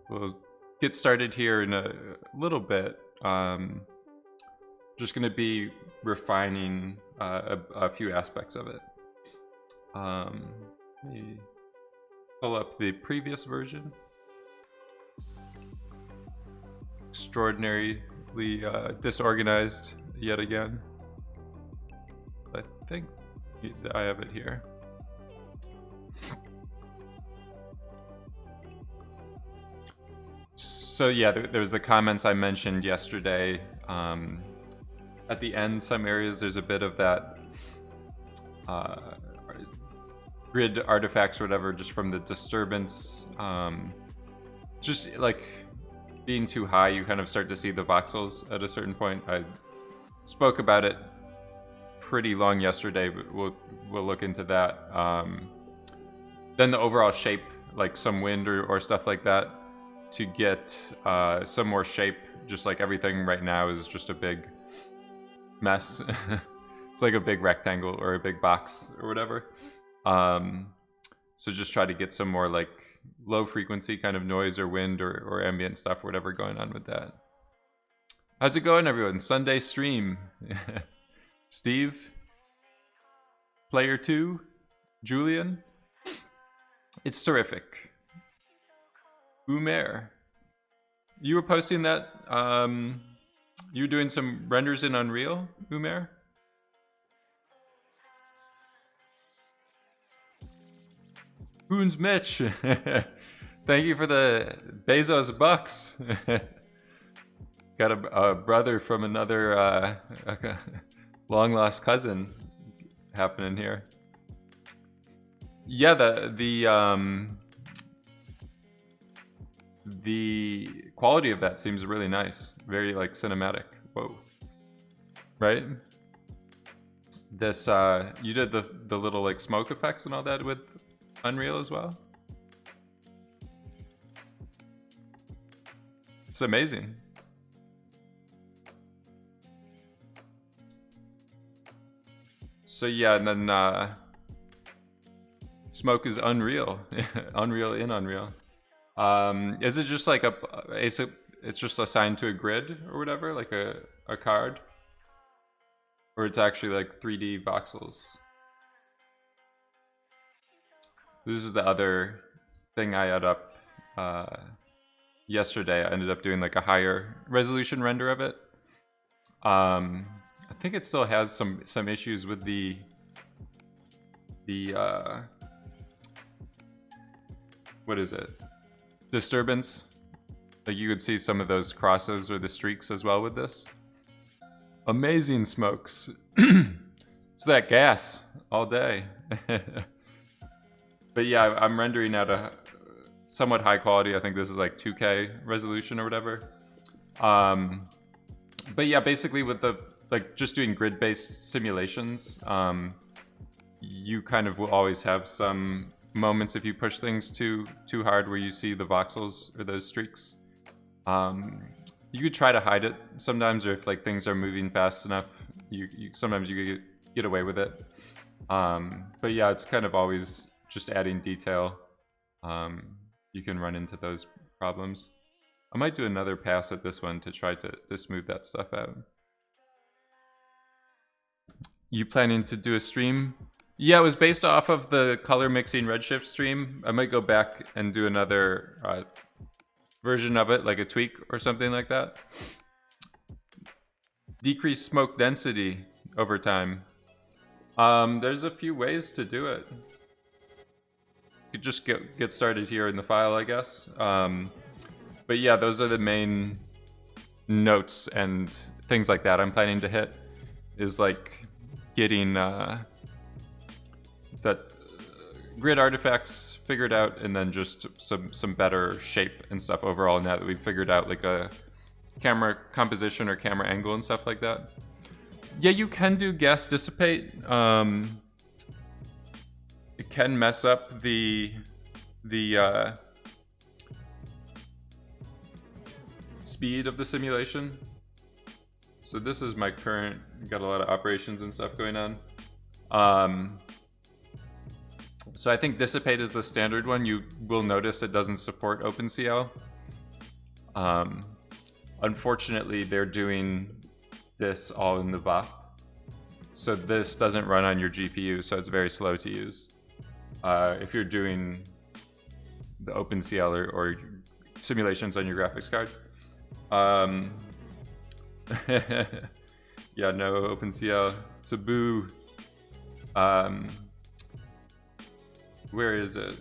we'll get started here in a little bit. Just going to be refining a few aspects of it. Let me pull up the previous version. Extraordinarily disorganized yet again. I think I have it here. So yeah, there's the comments I mentioned yesterday. At the end, some areas there's a bit of that grid artifacts or whatever, just from the disturbance. Just like being too high, you kind of start to see the voxels at a certain point. I spoke about it pretty long yesterday, but we'll look into that. Then the overall shape, like some wind or stuff like that, to get some more shape. Just like everything right now is just a big mess. It's like a big rectangle or a big box or whatever. So just try to get some more like low frequency kind of noise or wind or ambient stuff or whatever going on with that. How's it going, everyone? Sunday stream. Steve, Player 2, Julian. It's terrific. Umair, you were posting that. You were doing some renders in Unreal, Umair? Boons Mitch. Thank you for the Bezos bucks. Got a brother from another long lost cousin happening here. Yeah, the quality of that seems really nice. Very like cinematic. Whoa. Right? This you did the little like smoke effects and all that with Unreal as well? It's amazing. So yeah, and then smoke is Unreal. Unreal in Unreal. Is it just like it's just assigned to a grid or whatever, like a card? Or it's actually like 3D voxels? This is the other thing I had up yesterday. I ended up doing like a higher resolution render of it. I think it still has some issues with the what is it? Disturbance. Like you could see some of those crosses or the streaks as well with this. Amazing smokes. It's that gas all day. But yeah, I'm rendering at a somewhat high quality. I think this is like 2K resolution or whatever. But yeah, basically with the like just doing grid-based simulations, you kind of will always have some moments if you push things too hard where you see the voxels or those streaks. You could try to hide it sometimes, or if like things are moving fast enough, you sometimes you get away with it. But yeah, it's kind of always just adding detail. You can run into those problems. I might do another pass at this one to try to smooth that stuff out. You planning to do a stream? Yeah, it was based off of the color mixing redshift stream. I might go back and do another version of it, like a tweak or something like that. Decrease smoke density over time. There's a few ways to do it. You could just get started here in the file, I guess. But yeah, those are the main notes and things like that I'm planning to hit. Is like getting that grid artifacts figured out, and then just some better shape and stuff overall. Now that we've figured out like a camera composition or camera angle and stuff like that. Yeah, you can do gas dissipate. It can mess up the speed of the simulation. So this is my current, got a lot of operations and stuff going on. So I think dissipate is the standard one. You will notice it doesn't support OpenCL. Um, unfortunately, they're doing this all in the VOP. So this doesn't run on your GPU, so it's very slow to use. If you're doing the OpenCL or simulations on your graphics card. Yeah, no OpenCL. Taboo. Where is it?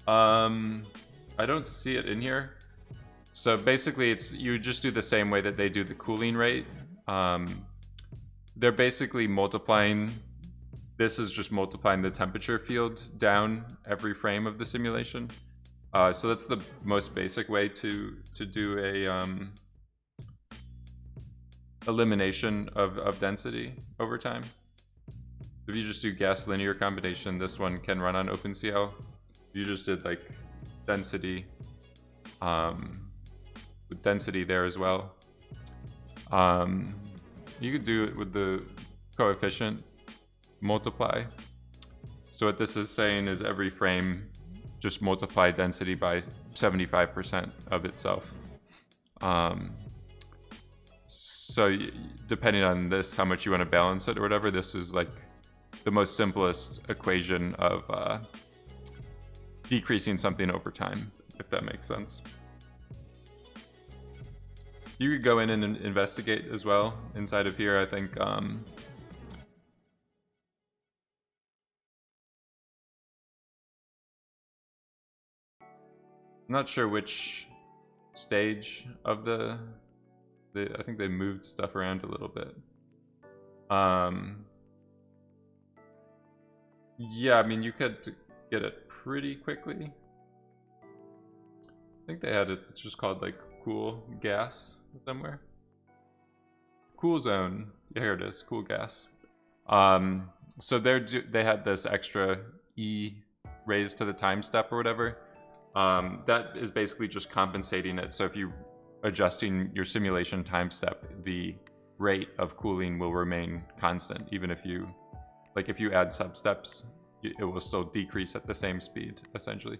I don't see it in here. So basically, it's you just do the same way that they do the cooling rate. They're basically multiplying. This is just multiplying the temperature field down every frame of the simulation. So that's the most basic way to do a elimination of density over time. If you just do gas linear combination, this one can run on OpenCL. You just did like density, with density there as well. You could do it with the coefficient multiply. So what this is saying is every frame just multiply density by 75% of itself. So depending on this, how much you want to balance it or whatever, this is like the most simplest equation of decreasing something over time, if that makes sense. You could go in and investigate as well inside of here. I think I'm not sure which stage of the I think they moved stuff around a little bit. Yeah, I mean, you could get it pretty quickly. I think they had it, it's just called like cool gas somewhere. Cool zone, yeah, here it is, cool gas. So they had this extra E raised to the time step or whatever. That is basically just compensating it. So if you adjusting your simulation time step, the rate of cooling will remain constant, even if you add substeps, it will still decrease at the same speed, essentially.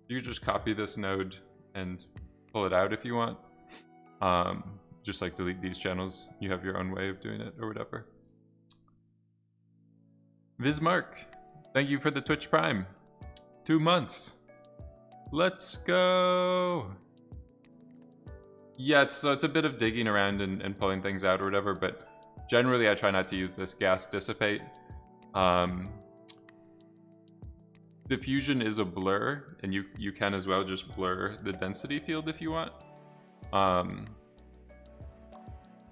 You can just copy this node and pull it out if you want. Just like delete these channels. You have your own way of doing it or whatever. Vismark, thank you for the Twitch Prime. 2 months. Let's go. Yeah, so it's a bit of digging around and pulling things out or whatever, but generally I try not to use this gas dissipate. Diffusion is a blur, and you can as well just blur the density field if you want.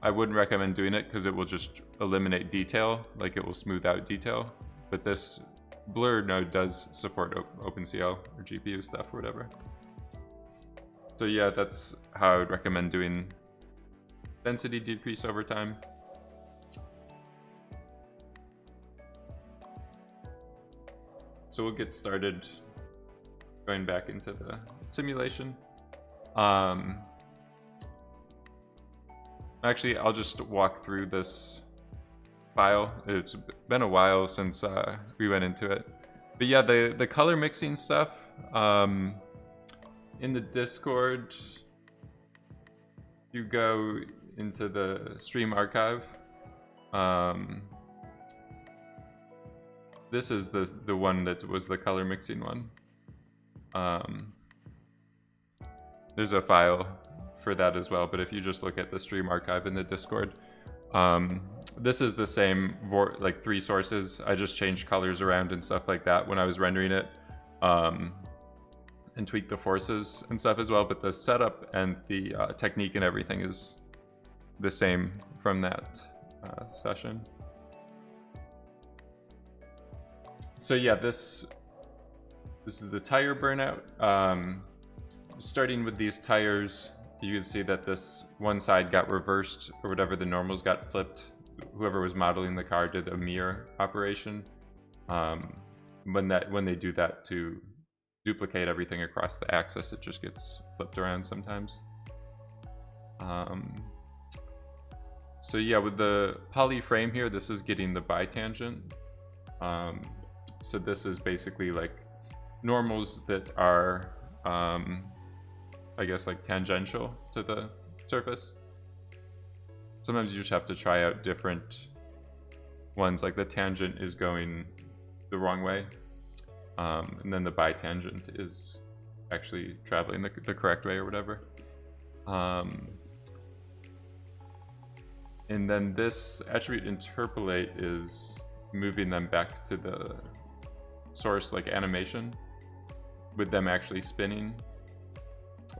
I wouldn't recommend doing it because it will just eliminate detail, like it will smooth out detail. But this blur node does support OpenCL or GPU stuff or whatever. So yeah, that's how I would recommend doing density decrease over time. So we'll get started going back into the simulation. Actually, I'll just walk through this file. It's been a while since we went into it. But yeah, the color mixing stuff, in the Discord, you go into the stream archive. This is the one that was the color mixing one. There's a file for that as well, but if you just look at the stream archive in the Discord, this is the same, like 3 sources. I just changed colors around and stuff like that when I was rendering it, and tweaked the forces and stuff as well, but the setup and the technique and everything is the same from that session. So yeah, this is the tire burnout. Starting with these tires, you can see that this one side got reversed, or whatever, the normals got flipped. Whoever was modeling the car did a mirror operation. When they do that to duplicate everything across the axis, it just gets flipped around sometimes. So yeah, with the poly frame here, this is getting the bitangent. So this is basically like normals that are, I guess, like tangential to the surface. Sometimes you just have to try out different ones, like the tangent is going the wrong way, and then the bitangent is actually traveling the correct way or whatever. And then this attribute interpolate is moving them back to the source, like animation, with them actually spinning.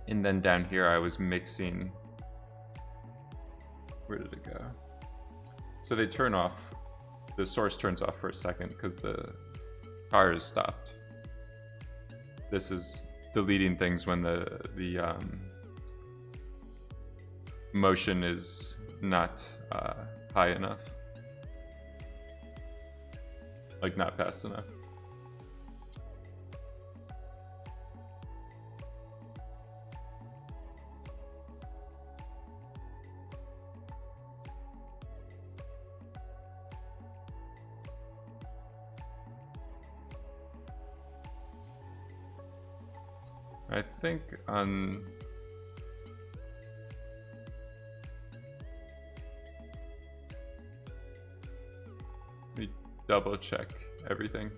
And then down here I was mixing, where did it go? So they turn off, the source turns off for a second because the car is stopped. This is deleting things when the motion is not high enough, like not fast enough. I think on let me double check everything.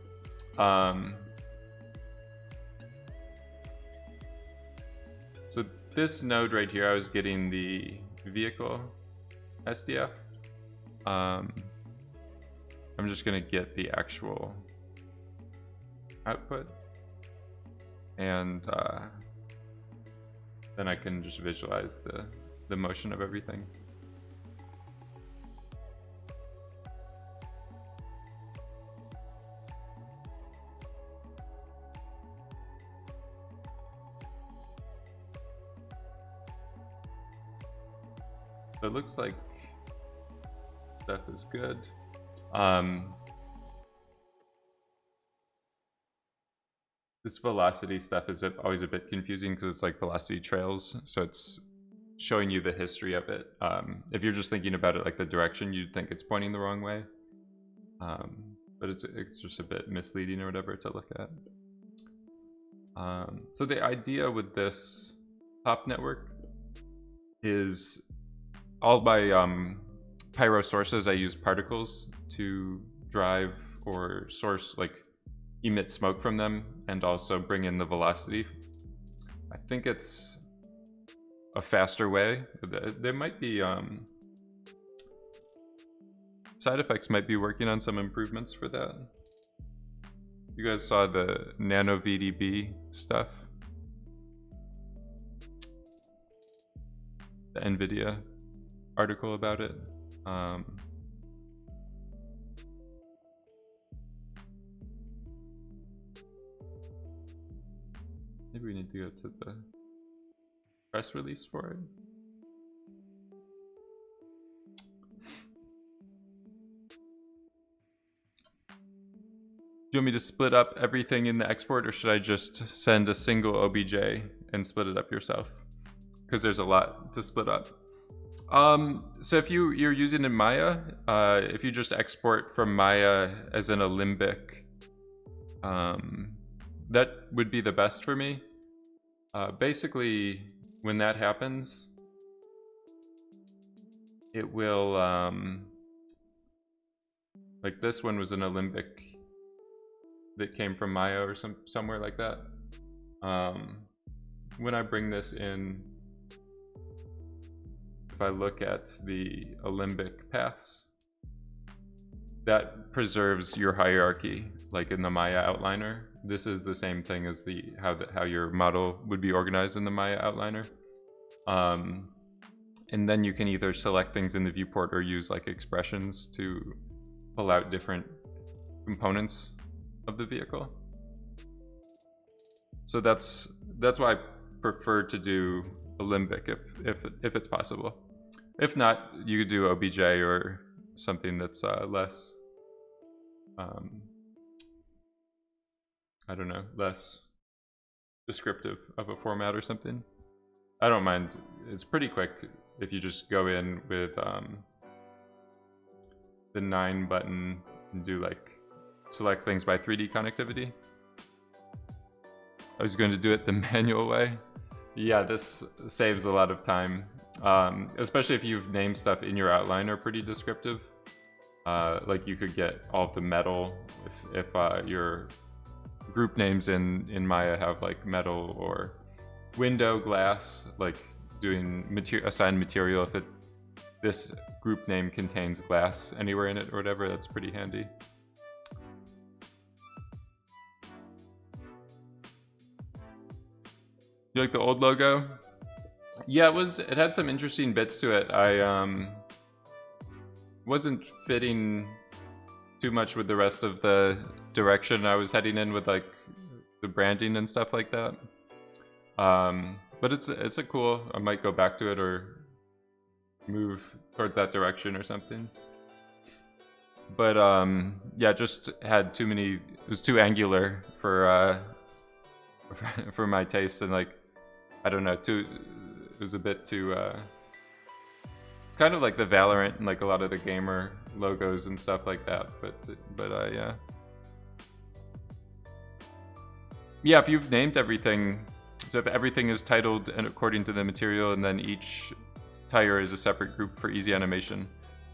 So this node right here, I was getting the vehicle SDF. I'm just gonna get the actual output, and then I can just visualize the motion of everything. So it looks like stuff is good. This velocity stuff is always a bit confusing because it's like velocity trails, so it's showing you the history of it. If you're just thinking about it like the direction, you'd think it's pointing the wrong way, but it's just a bit misleading or whatever to look at. So the idea with this top network is all my pyro sources, I use particles to drive or source, like emit smoke from them, and also bring in the velocity. I think it's a faster way. There might be side effects might be working on some improvements for that. You guys saw the nano VDB stuff, the NVIDIA article about it. Maybe we need to go to the press release for it. Do you want me to split up everything in the export, or should I just send a single OBJ and split it up yourself? Because there's a lot to split up. So if you're using in Maya, if you just export from Maya as an Alembic, that would be the best for me. Basically, when that happens, it will, like this one was an Alembic that came from Maya or somewhere like that. When I bring this in, if I look at the Alembic paths, that preserves your hierarchy, like in the Maya outliner. This is the same thing as how your model would be organized in the Maya outliner. And then you can either select things in the viewport or use like expressions to pull out different components of the vehicle. So that's why I prefer to do Alembic if it's possible. If not, you could do OBJ or something that's less, I don't know, less descriptive of a format or something. I don't mind. It's pretty quick if you just go in with the 9 button and do like select things by 3D connectivity. I was going to do it the manual way. Yeah, this saves a lot of time, especially if you've named stuff in your outline are pretty descriptive. Like you could get all of the metal if your group names in Maya have like metal or window, glass, like doing assigned material if this group name contains glass anywhere in it or whatever, that's pretty handy. You like the old logo? Yeah, it had some interesting bits to it. I wasn't fitting too much with the rest of the direction I was heading in with like the branding and stuff like that. But it's a cool, I might go back to it or move towards that direction or something. But yeah, just had too many, it was too angular for my taste, and like, I don't know, it was a bit too, it's kind of like the Valorant and like a lot of the gamer logos and stuff like that, but yeah, if you've named everything, so if everything is titled and according to the material, and then each tire is a separate group for easy animation.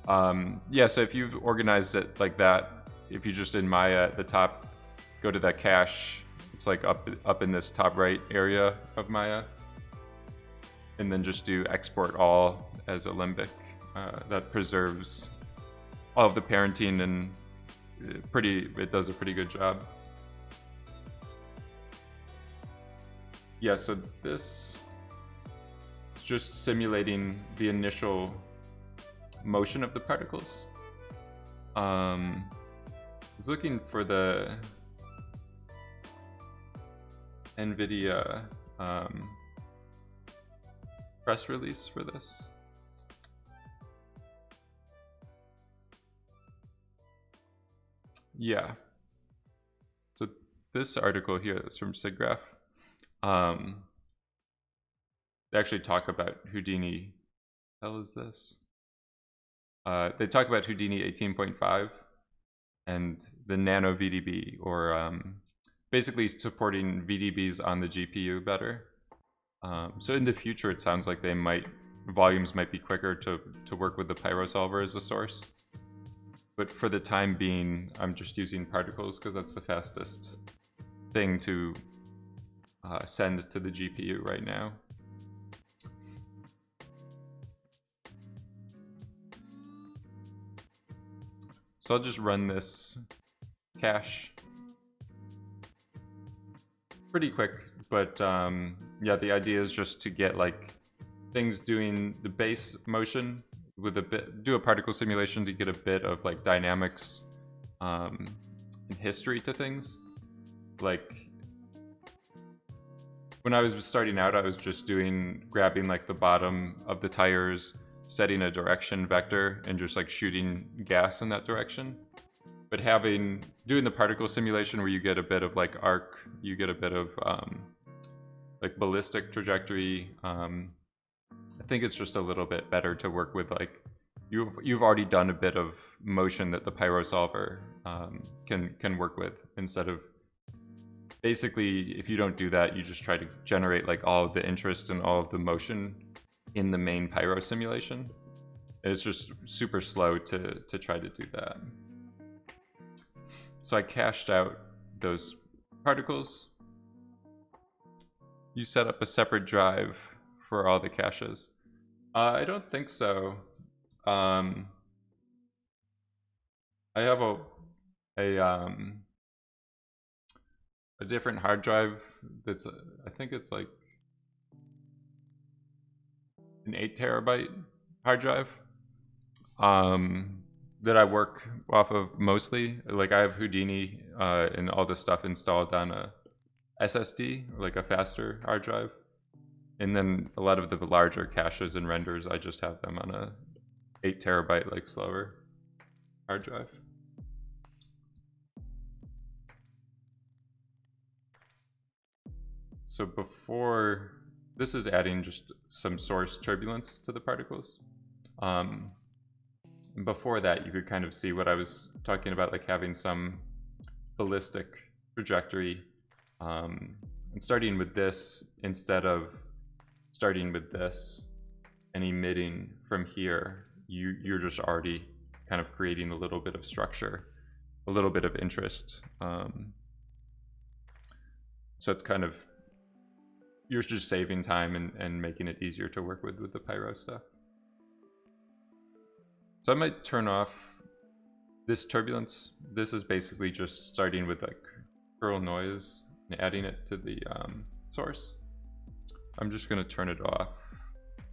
Yeah, so if you've organized it like that, if you just in Maya at the top, go to that cache, it's like up in this top right area of Maya, and then just do export all as a limbic. That preserves all of the parenting, and it does a pretty good job. Yeah, so this is just simulating the initial motion of the particles. I was looking for the NVIDIA press release for this. Yeah. So this article here is from SIGGRAPH. They actually talk about Houdini. What the hell is this? They talk about Houdini 18.5 and the Nano VDB, or basically supporting VDBs on the GPU better. So in the future, it sounds like volumes might be quicker to work with the Pyro solver as a source. But for the time being, I'm just using particles because that's the fastest thing to send to the GPU right now. So I'll just run this cache pretty quick, but yeah, the idea is just to get like things doing the base motion with do a particle simulation to get a bit of like dynamics and history to things. Like when I was starting out, I was just grabbing like the bottom of the tires, setting a direction vector, and just like shooting gas in that direction. But doing the particle simulation where you get a bit of like arc, you get a bit of like ballistic trajectory. I think it's just a little bit better to work with like you've already done a bit of motion that the Pyro solver can work with, instead of basically, if you don't do that, you just try to generate like all of the interest and all of the motion in the main Pyro simulation. It's just super slow to try to do that. So I cached out those particles. You set up a separate drive for all the caches. I don't think so. I have a different hard drive that's I think it's like an 8 terabyte hard drive that I work off of mostly. Like I have Houdini and all this stuff installed on a SSD, like a faster hard drive. And then a lot of the larger caches and renders, I just have them on a 8 terabyte, like slower hard drive. So this is adding just some source turbulence to the particles. Before that, you could kind of see what I was talking about, like having some ballistic trajectory. And starting with this instead of starting with this and emitting from here, you're just already kind of creating a little bit of structure, a little bit of interest. So it's kind of, you're just saving time and making it easier to work with the pyro stuff. So I might turn off this turbulence. This is basically just starting with like curl noise and adding it to the source. I'm just gonna turn it off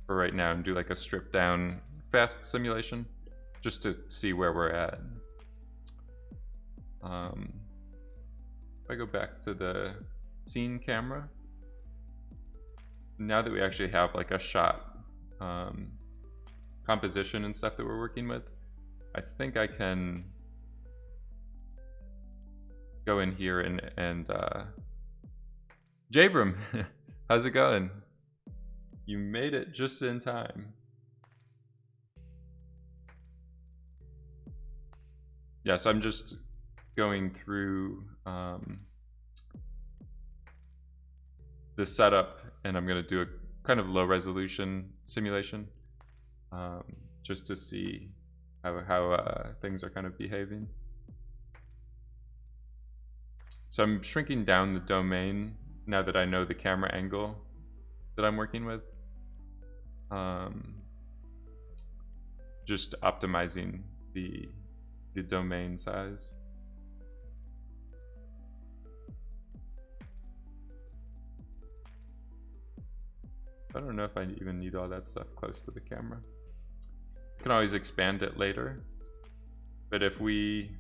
for right now and do like a stripped down fast simulation just to see where we're at. If I go back to the scene camera, now that we actually have like a shot composition and stuff that we're working with, I think I can go in here and Jabram, how's it going? You made it just in time. Yeah, so I'm just going through the setup, and I'm going to do a kind of low resolution simulation just to see how things are kind of behaving. So I'm shrinking down the domain now that I know the camera angle that I'm working with. Just optimizing the domain size. I don't know if I even need all that stuff close to the camera. You can always expand it later. But if we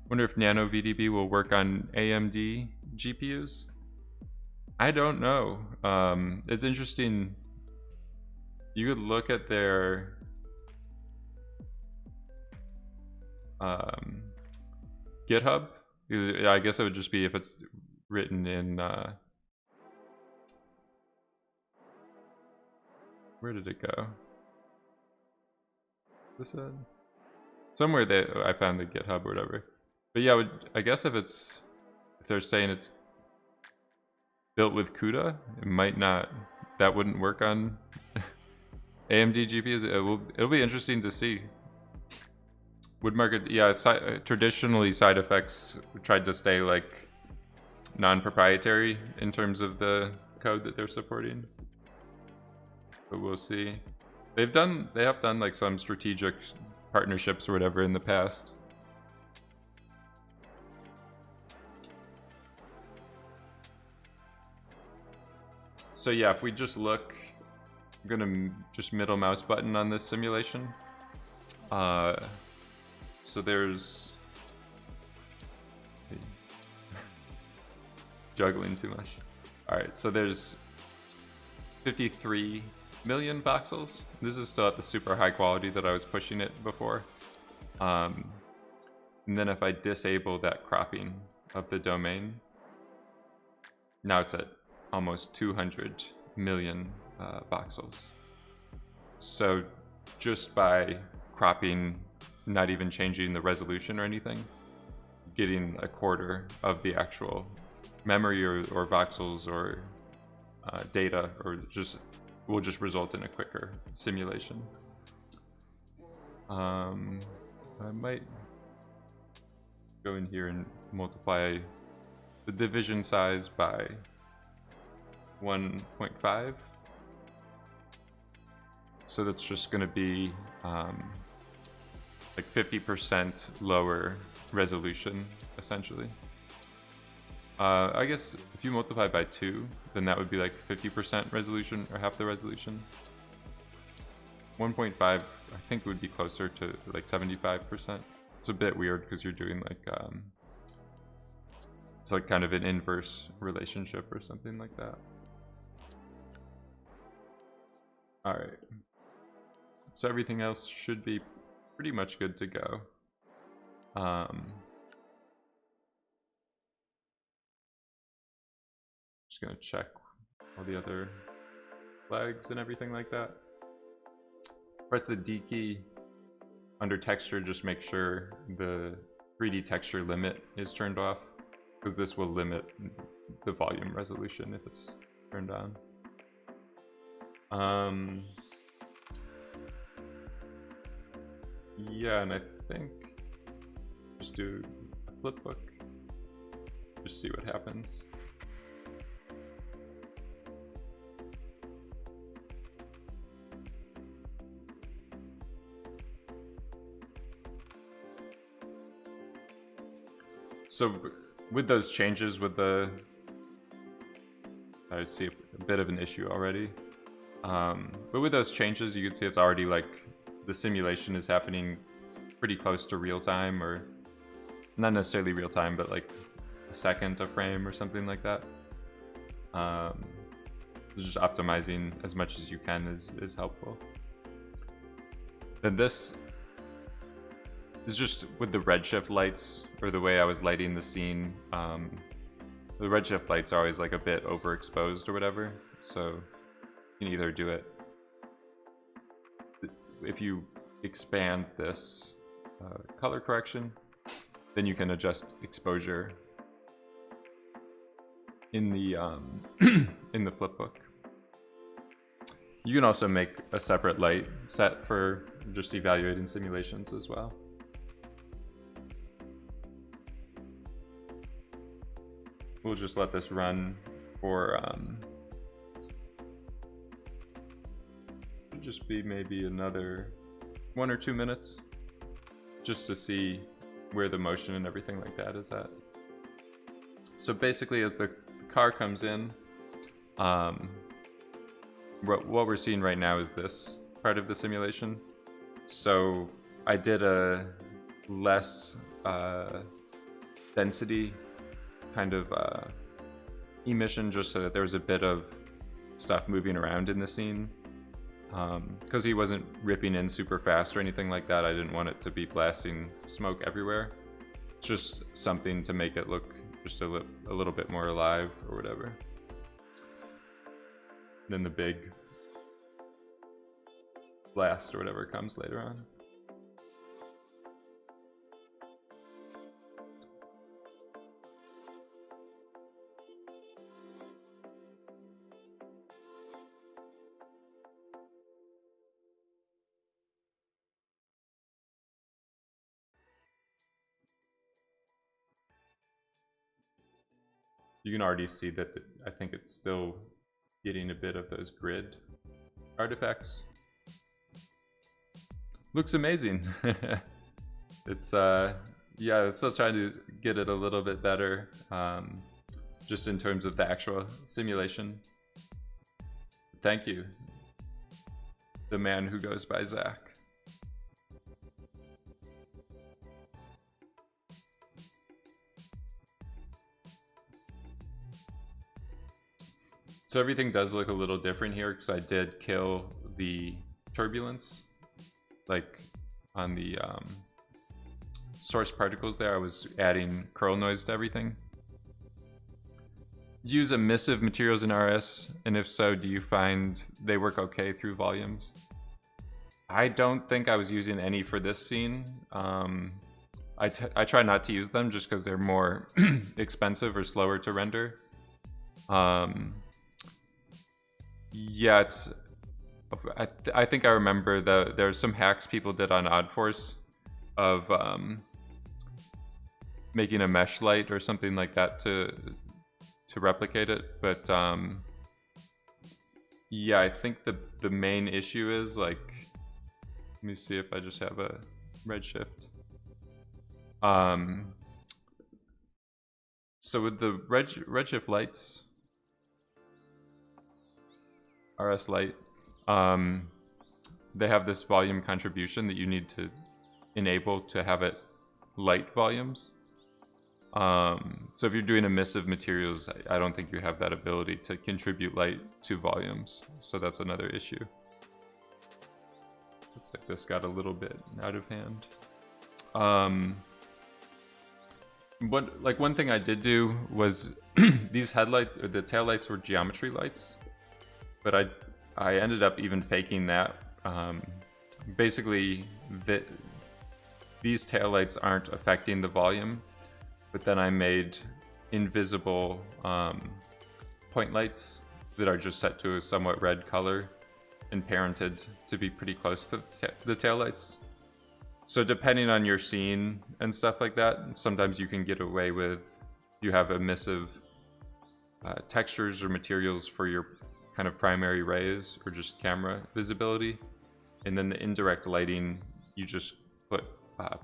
wonder if Nano VDB will work on AMD GPUs. I don't know. It's interesting. You could look at their GitHub. I guess it would just be if it's written in where did it go? This one? Somewhere that I found the GitHub or whatever. But yeah, I guess if they're saying it's built with CUDA, it might not. That wouldn't work on AMD GPUs. It'll be interesting to see. Would market, yeah. Traditionally, side effects tried to stay like non-proprietary in terms of the code that they're supporting. But we'll see. They have done like some strategic partnerships or whatever in the past. So yeah, if we just look, I'm gonna just middle mouse button on this simulation. So there's juggling too much. All right, so there's 53 million voxels. This is still at the super high quality that I was pushing it before. And then if I disable that cropping of the domain, now it's at almost 200 million voxels. So just by cropping, not even changing the resolution or anything, getting a quarter of the actual memory or voxels or data, or will just result in a quicker simulation. I might go in here and multiply the division size by 1.5. So that's just going to be like 50% lower resolution, essentially. I guess if you multiply by 2, then that would be like 50% resolution, or half the resolution. 1.5, I think, would be closer to like 75%. It's a bit weird because you're doing like it's like kind of an inverse relationship or something like that. All right, so everything else should be pretty much good to go. Just gonna check all the other flags and everything like that. Press the D key under texture, just make sure the 3D texture limit is turned off. because this will limit the volume resolution if it's turned on. Yeah, and I think just do a flip book, just see what happens. So with those changes, with the, I see a bit of an issue already. But with those changes, you can see it's already like the simulation is happening pretty close to real time, or not necessarily real time, but like a second a frame or something like that. Just optimizing as much as you can is helpful. Then this is just with the redshift lights, or the way I was lighting the scene. The redshift lights are always like a bit overexposed or whatever, so you can either do it, if you expand this color correction, then you can adjust exposure in the in the flipbook. You can also make a separate light set for just evaluating simulations as well. We'll just let this run for just be maybe another 1 or 2 minutes, just to see where the motion and everything like that is at. So basically, as the car comes in, what we're seeing right now is this part of the simulation. So I did a less density kind of emission, just so that there was a bit of stuff moving around in the scene. Because he wasn't ripping in super fast or anything like that, I didn't want it to be blasting smoke everywhere. Just something to make it look just a little bit more alive or whatever. Then the big blast or whatever comes later on. You can already see that I think it's still getting a bit of those grid artifacts. Looks amazing. It's yeah, I'm still trying to get it a little bit better, just in terms of the actual simulation. Thank you, the man who goes by Zach. So everything does look a little different here, because I did kill the turbulence. Like on the source particles there, I was adding curl noise to everything. Use emissive materials in RS, and if so, do you find they work okay through volumes? I don't think I was using any for this scene. I try not to use them just because they're more expensive or slower to render. Yeah, it's. I think I remember there's some hacks people did on OddForce of making a mesh light or something like that to replicate it, but yeah, I think the main issue is, like, let me see if I just have a redshift. So with the redshift lights, RS light, they have this volume contribution that you need to enable to have it light volumes. So if you're doing emissive materials, I don't think you have that ability to contribute light to volumes. So that's another issue. Looks like this got a little bit out of hand. One thing I did do was these the tail lights were geometry lights, but I ended up even faking that. Basically, these taillights aren't affecting the volume, but then I made invisible point lights that are just set to a somewhat red color and parented to be pretty close to the taillights. So depending on your scene and stuff like that, sometimes you can get away with, you have emissive textures or materials for your kind of primary rays or just camera visibility. And then the indirect lighting, you just put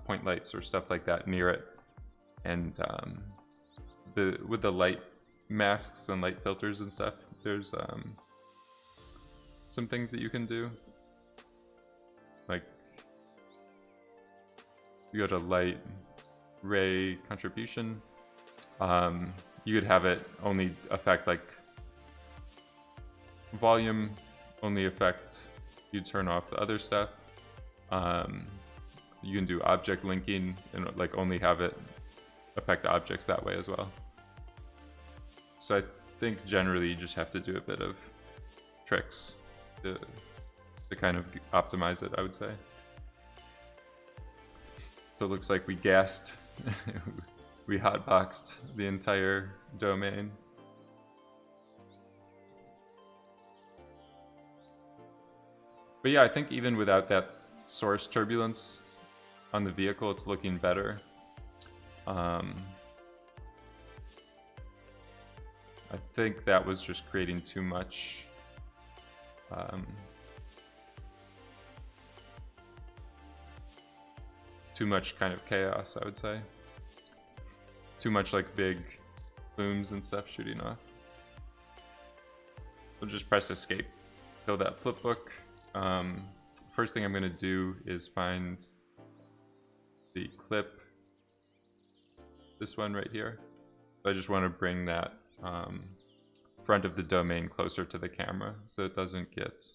point lights or stuff like that near it. And with the light masks and light filters and stuff, there's some things that you can do. Like, you go to light ray contribution, you could have it only affect like volume, only affect, you turn off the other stuff. You can do object linking and like only have it affect objects that way as well. So I think generally you just have to do a bit of tricks to kind of optimize it, I would say. So it looks like we gassed, we hotboxed the entire domain. But yeah, I think even without that source turbulence on the vehicle, it's looking better. I think that was just creating too much kind of chaos, I would say. Too much like big plumes and stuff shooting off. So just press escape, kill that flipbook. First thing I'm gonna do is find the clip, this one right here. So I just want to bring that front of the domain closer to the camera so it doesn't get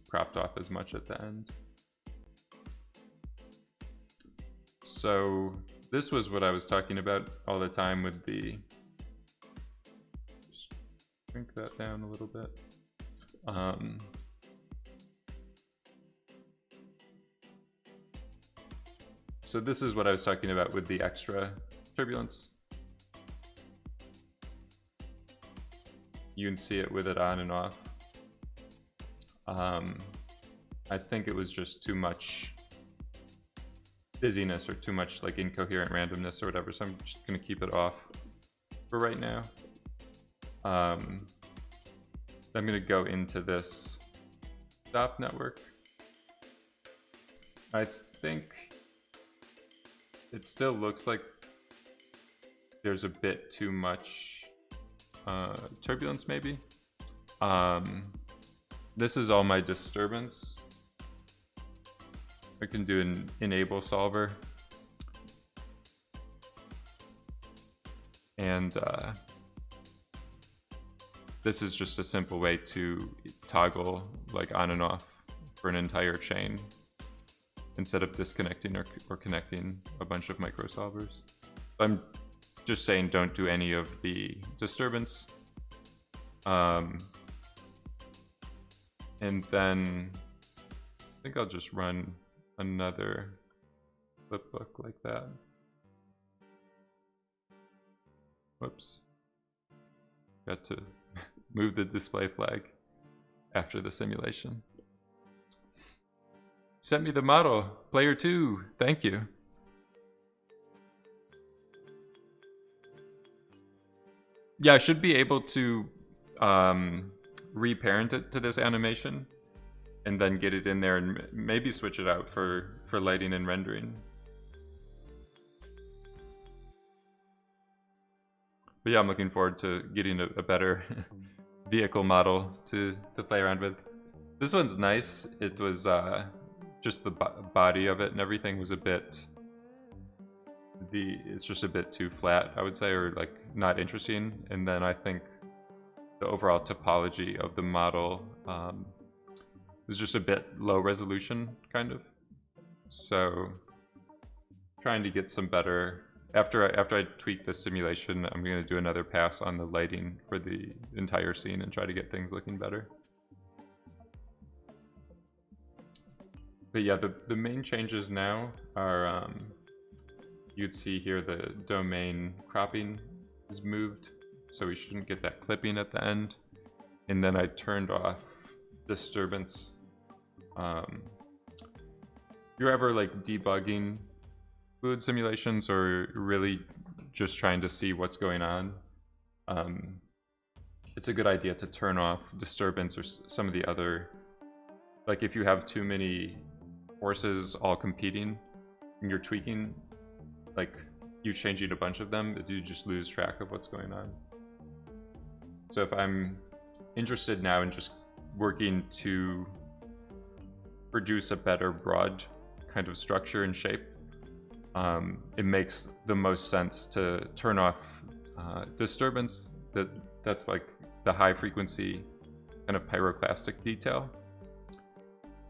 cropped off as much at the end. So this was what I was talking about all the time with the, just shrink that down a little bit. So this is what I was talking about with the extra turbulence. You can see it with it on and off. I think it was just too much busyness or too much like incoherent randomness or whatever, so I'm just gonna keep it off for right now. I'm gonna go into this stop network. I think it still looks like there's a bit too much turbulence maybe. This is all my disturbance. I can do an enable solver. And this is just a simple way to toggle like on and off for an entire chain instead of disconnecting or connecting a bunch of micro solvers. I'm just saying don't do any of the disturbance. And then I think I'll just run another flipbook like that. Whoops. Got to move the display flag after the simulation. Sent me the model, player 2, thank you. Yeah, I should be able to reparent it to this animation and then get it in there and maybe switch it out for lighting and rendering. But yeah, I'm looking forward to getting a better vehicle model to play around with. This one's nice. It was just the body of it and everything was a bit, it's just a bit too flat, I would say, or like not interesting. And then I think the overall topology of the model was just a bit low resolution, kind of. So trying to get some better, after I tweak the simulation, I'm going to do another pass on the lighting for the entire scene and try to get things looking better. But yeah, the main changes now are you'd see here the domain cropping is moved, so we shouldn't get that clipping at the end. And then I turned off disturbance. You're ever like debugging fluid simulations or really just trying to see what's going on, it's a good idea to turn off disturbance or some of the other, like if you have too many forces all competing and you're tweaking, like you changing a bunch of them, you just lose track of what's going on. So if I'm interested now in just working to produce a better broad kind of structure and shape, it makes the most sense to turn off disturbance. That's like the high frequency kind of pyroclastic detail.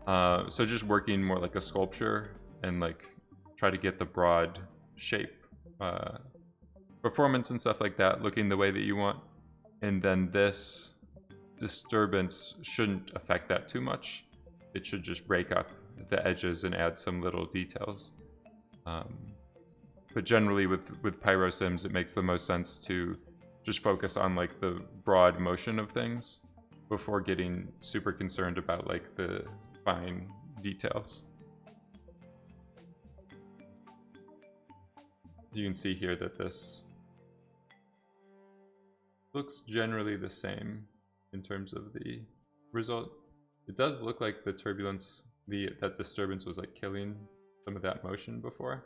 So just working more like a sculpture and like try to get the broad shape, performance and stuff like that looking the way that you want. And then this disturbance shouldn't affect that too much. It should just break up the edges and add some little details. But generally with pyrosims, it makes the most sense to just focus on like the broad motion of things before getting super concerned about like the fine details. You can see here that this looks generally the same in terms of the result. It does look like the turbulence, that disturbance was like killing some of that motion before.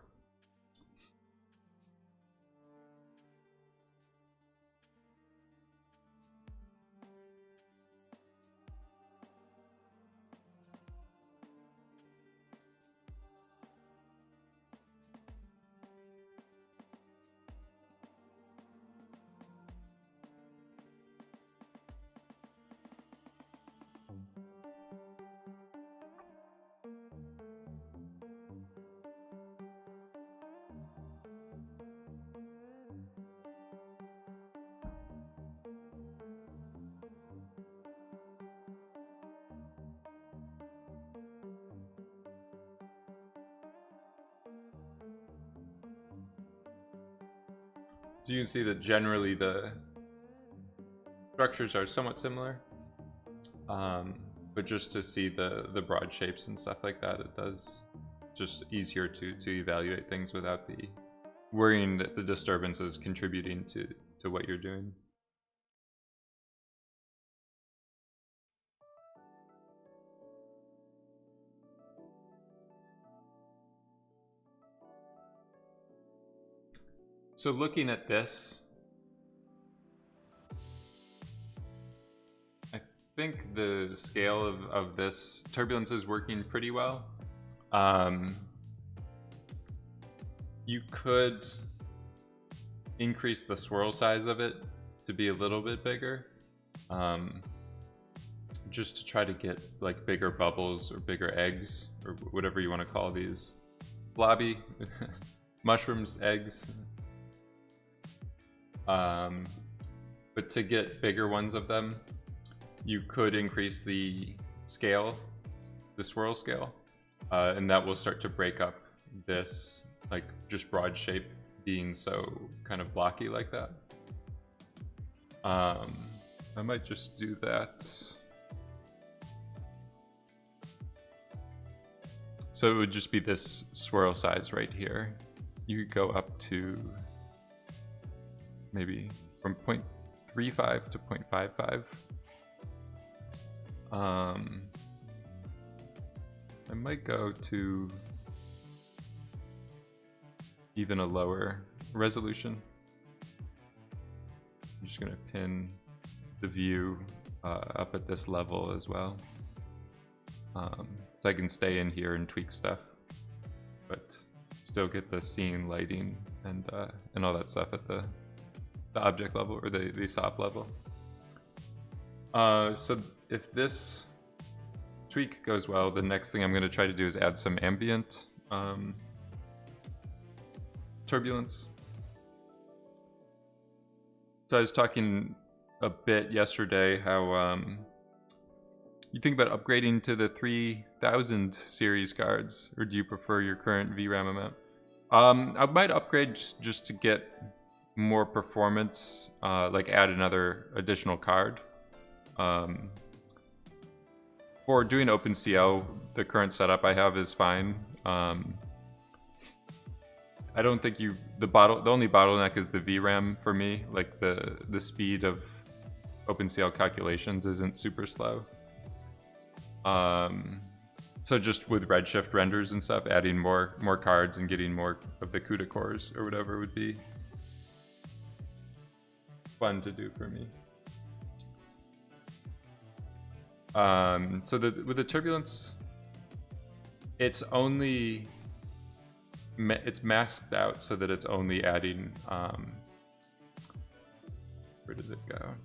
So you can see that generally the structures are somewhat similar, but just to see the broad shapes and stuff like that, it does just easier to evaluate things without the worrying that the disturbance is contributing to what you're doing. So looking at this, I think the scale of this turbulence is working pretty well. You could increase the swirl size of it to be a little bit bigger, just to try to get like bigger bubbles or bigger eggs or whatever you want to call these. Blobby mushrooms, eggs. But to get bigger ones of them, you could increase the scale, the swirl scale, and that will start to break up this like just broad shape being so kind of blocky like that. I might just do that. So it would just be this swirl size right here. You could go up to maybe from 0.35 to 0.55. I might go to even a lower resolution. I'm just gonna pin the view up at this level as well. So I can stay in here and tweak stuff, but still get the scene lighting and all that stuff at the object level or the SOP level. So if this tweak goes well, the next thing I'm going to try to do is add some ambient turbulence. So I was talking a bit yesterday how you think about upgrading to the 3000 series cards, or do you prefer your current VRAM amount? I might upgrade just to get more performance, like add another additional card. For doing OpenCL, the current setup I have is fine. I don't think the only bottleneck is the VRAM for me. Like the speed of OpenCL calculations isn't super slow. So just with Redshift renders and stuff, adding more cards and getting more of the CUDA cores or whatever would be fun to do for me. So with the turbulence, it's masked out so that it's only adding, where does it go?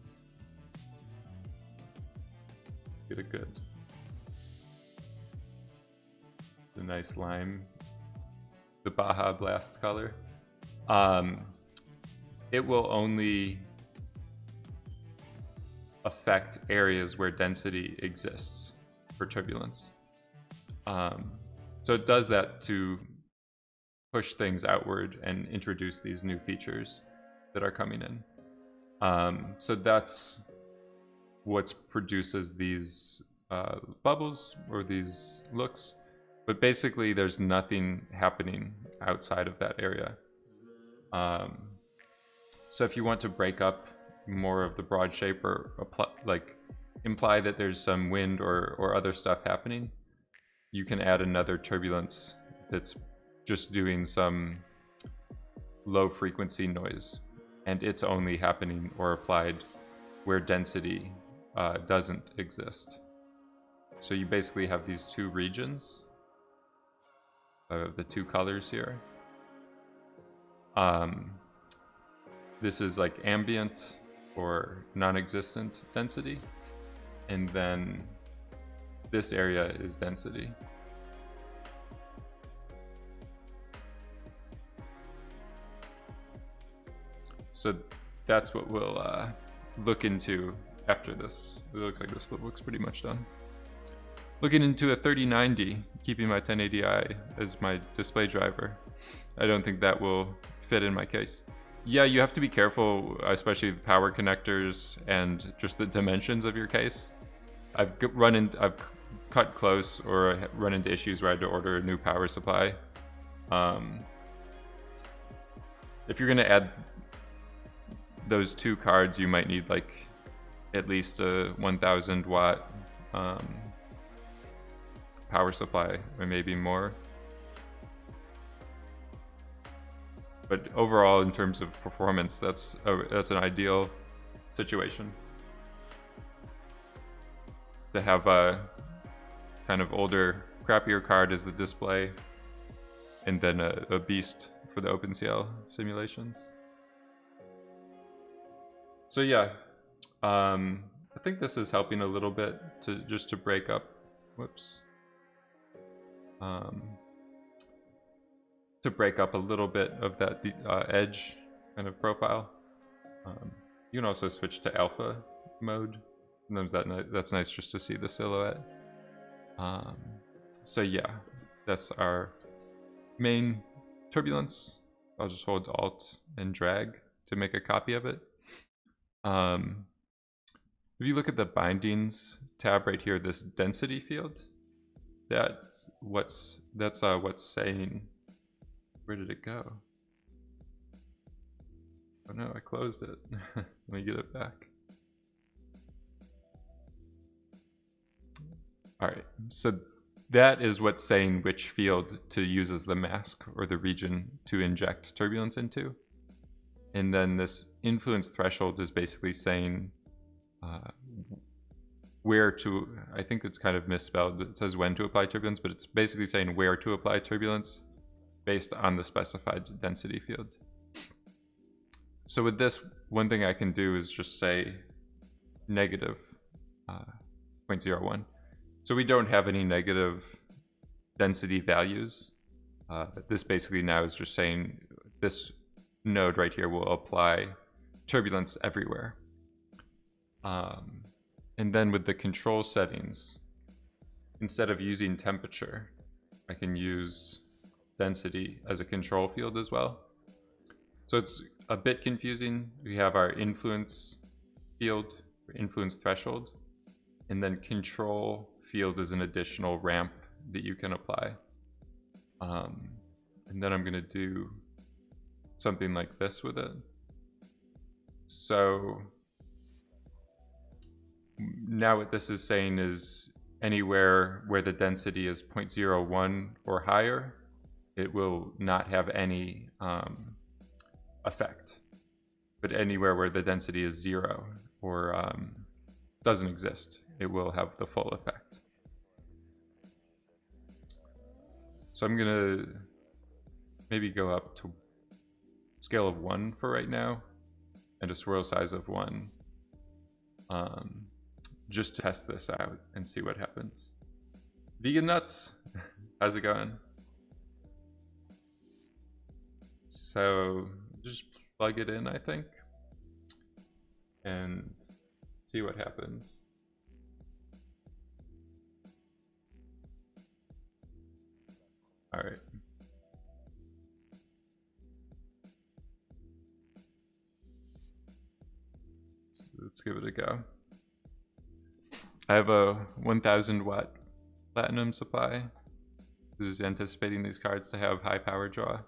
Get a good, the nice lime, the Baja Blast color. It will only affect areas where density exists for turbulence. So it does that to push things outward and introduce these new features that are coming in. So that's what produces these bubbles or these looks. But basically, there's nothing happening outside of that area. So if you want to break up more of the broad shape or imply that there's some wind or other stuff happening, you can add another turbulence that's just doing some low frequency noise, and it's only happening or applied where density doesn't exist. So you basically have these two regions of the two colors here. This is like ambient or non-existent density, and then this area is density. So that's what we'll look into after this. It looks like this flip looks pretty much done. Looking into a 3090, keeping my 1080i as my display driver. I don't think that will fit in my case. Yeah, you have to be careful, especially the power connectors and just the dimensions of your case. I've cut close or run into issues where I had to order a new power supply. If you're gonna add those two cards, you might need like at least a 1000 watt power supply, or maybe more. But overall, in terms of performance, that's an ideal situation. To have a kind of older, crappier card as the display, and then a beast for the OpenCL simulations. So yeah, I think this is helping a little bit to break up. Whoops. To break up a little bit of that edge kind of profile. You can also switch to alpha mode. Sometimes that's nice just to see the silhouette. So yeah, that's our main turbulence. I'll just hold Alt and drag to make a copy of it. If you look at the bindings tab right here, this density field, that's what's saying. Where did it go? Oh no, I closed it. Let me get it back. All right, so that is what's saying which field to use as the mask or the region to inject turbulence into. And then this influence threshold is basically saying where to, I think it's kind of misspelled. It says when to apply turbulence, but it's basically saying where to apply turbulence based on the specified density field. So with this, one thing I can do is just say negative 0.01. So we don't have any negative density values. This basically now is just saying this node right here will apply turbulence everywhere. And then with the control settings, instead of using temperature, I can use density as a control field as well. So it's a bit confusing. We have our influence field, influence threshold, and then control field is an additional ramp that you can apply. And then I'm going to do something like this with it. So now what this is saying is anywhere where the density is 0.01 or higher, it will not have any effect. But anywhere where the density is 0 or doesn't exist, it will have the full effect. So I'm gonna maybe go up to scale of 1 for right now and a swirl size of 1, just to test this out and see what happens. Vegan nuts, how's it going? So just plug it in, I think, and see what happens. All right. So let's give it a go. I have a 1000 watt platinum supply. This is anticipating these cards to have high power draw.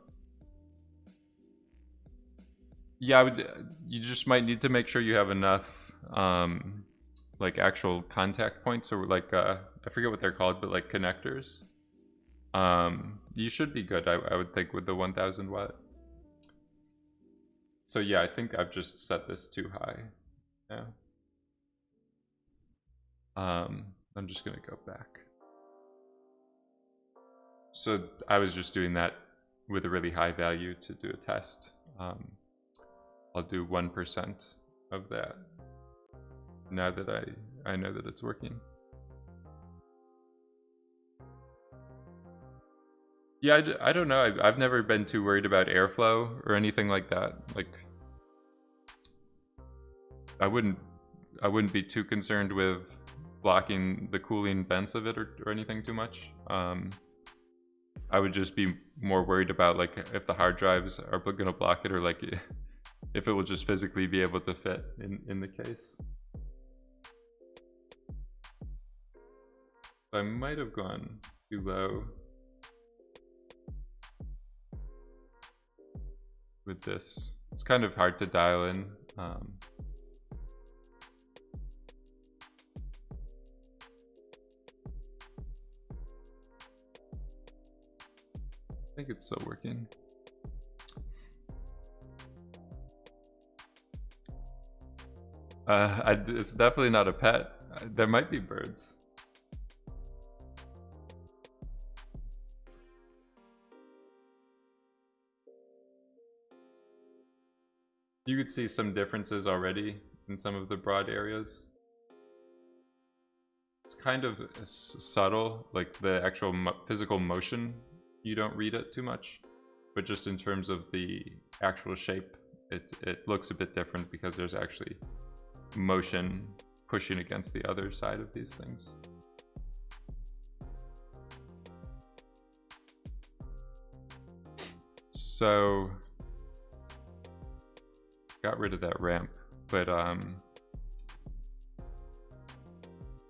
Yeah, you just might need to make sure you have enough like actual contact points, or like I forget what they're called, but like connectors. You should be good, I would think, with the 1000 watt. So yeah, I think I've just set this too high now. I'm just gonna go back. So I was just doing that with a really high value to do a test. I'll do 1% of that now that I know that it's working. Yeah, I don't know. I've never been too worried about airflow or anything like that. Like, I wouldn't be too concerned with blocking the cooling vents of it or anything too much. I would just be more worried about like if the hard drives are gonna block it, or like if it will just physically be able to fit in the case. I might have gone too low with this. It's kind of hard to dial in. I think it's still working. It's definitely not a pet. There might be birds. You could see some differences already in some of the broad areas. It's kind of subtle, like the actual physical motion, you don't read it too much, but just in terms of the actual shape, it looks a bit different because there's actually motion pushing against the other side of these things. So got rid of that ramp, but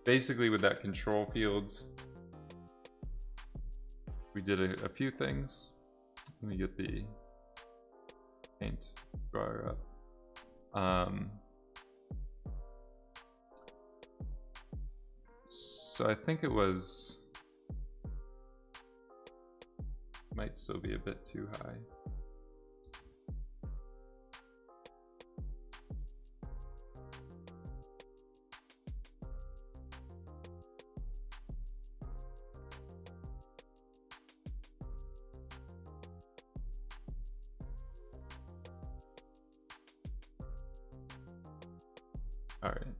basically with that control field, we did a few things. Let me get the paint drawer up. So I think it was, might still be a bit too high. All right.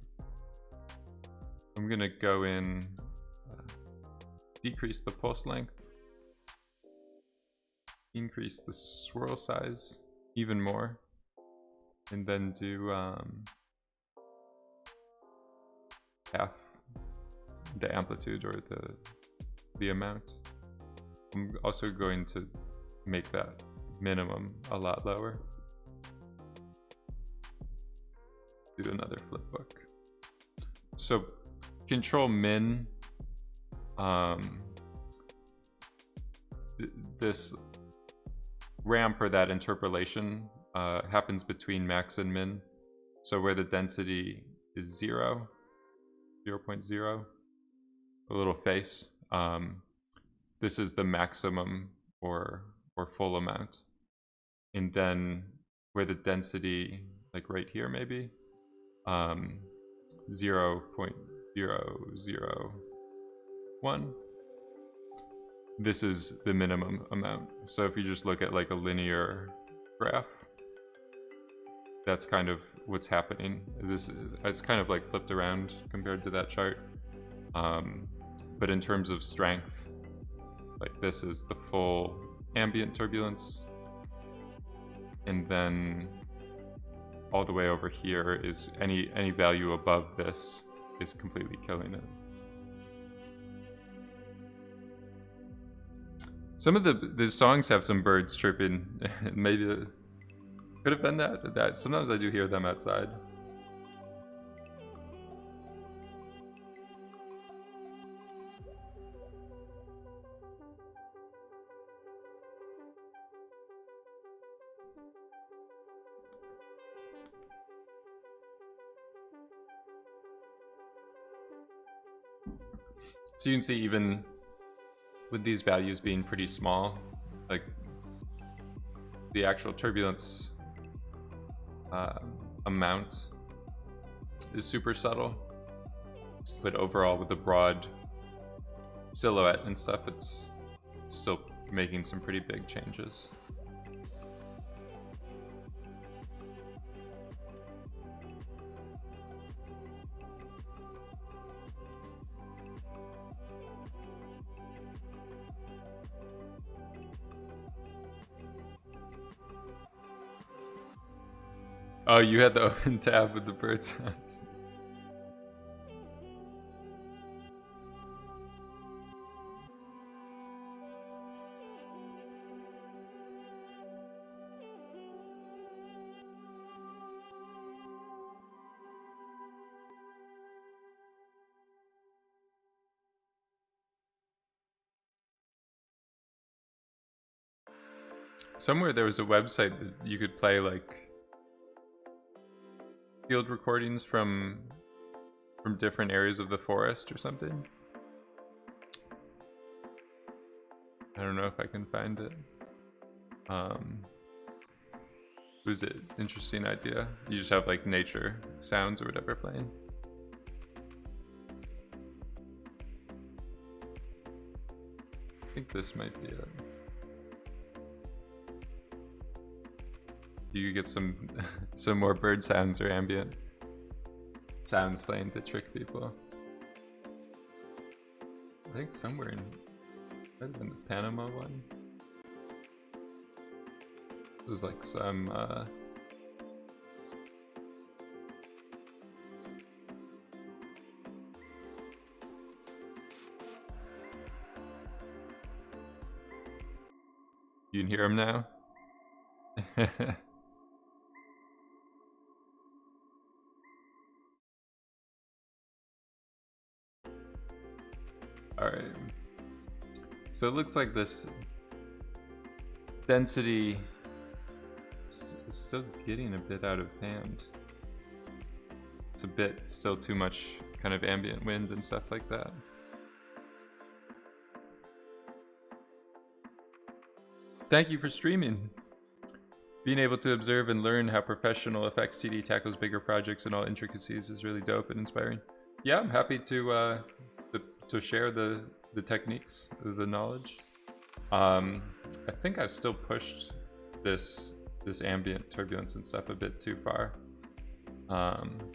I'm gonna go in, decrease the pulse length, increase the swirl size even more, and then do half the amplitude or the amount. I'm also going to make that minimum a lot lower. Do another flip book. So control min, this ramp or that interpolation happens between max and min. So where the density is 0, 0.0, a little face, this is the maximum or full amount. And then where the density, like right here maybe, 0.001, this is the minimum amount. So if you just look at like a linear graph, that's kind of what's happening. It's kind of like flipped around compared to that chart. But in terms of strength, like this is the full ambient turbulence, and then all the way over here is any value above this is completely killing it. Some of the songs have some birds chirping. Maybe it could have been that. Sometimes I do hear them outside. So you can see even with these values being pretty small, like the actual turbulence amount is super subtle, but overall with the broad silhouette and stuff, it's still making some pretty big changes. Oh, you had the open tab with the bird sounds. Somewhere there was a website that you could play like field recordings from different areas of the forest or something. I don't know if I can find it. It was an interesting idea. You just have like nature sounds or whatever playing. I think this might be it. You could get some more bird sounds or ambient sounds playing to trick people. I think somewhere in the Panama one, there's like some you can hear them now. Alright, so it looks like this density is still getting a bit out of hand. It's a bit still too much kind of ambient wind and stuff like that. Thank you for streaming. Being able to observe and learn how professional FXTD tackles bigger projects and all intricacies is really dope and inspiring. Yeah, I'm happy to share the techniques, the knowledge. I think I've still pushed this ambient turbulence and stuff a bit too far. I'm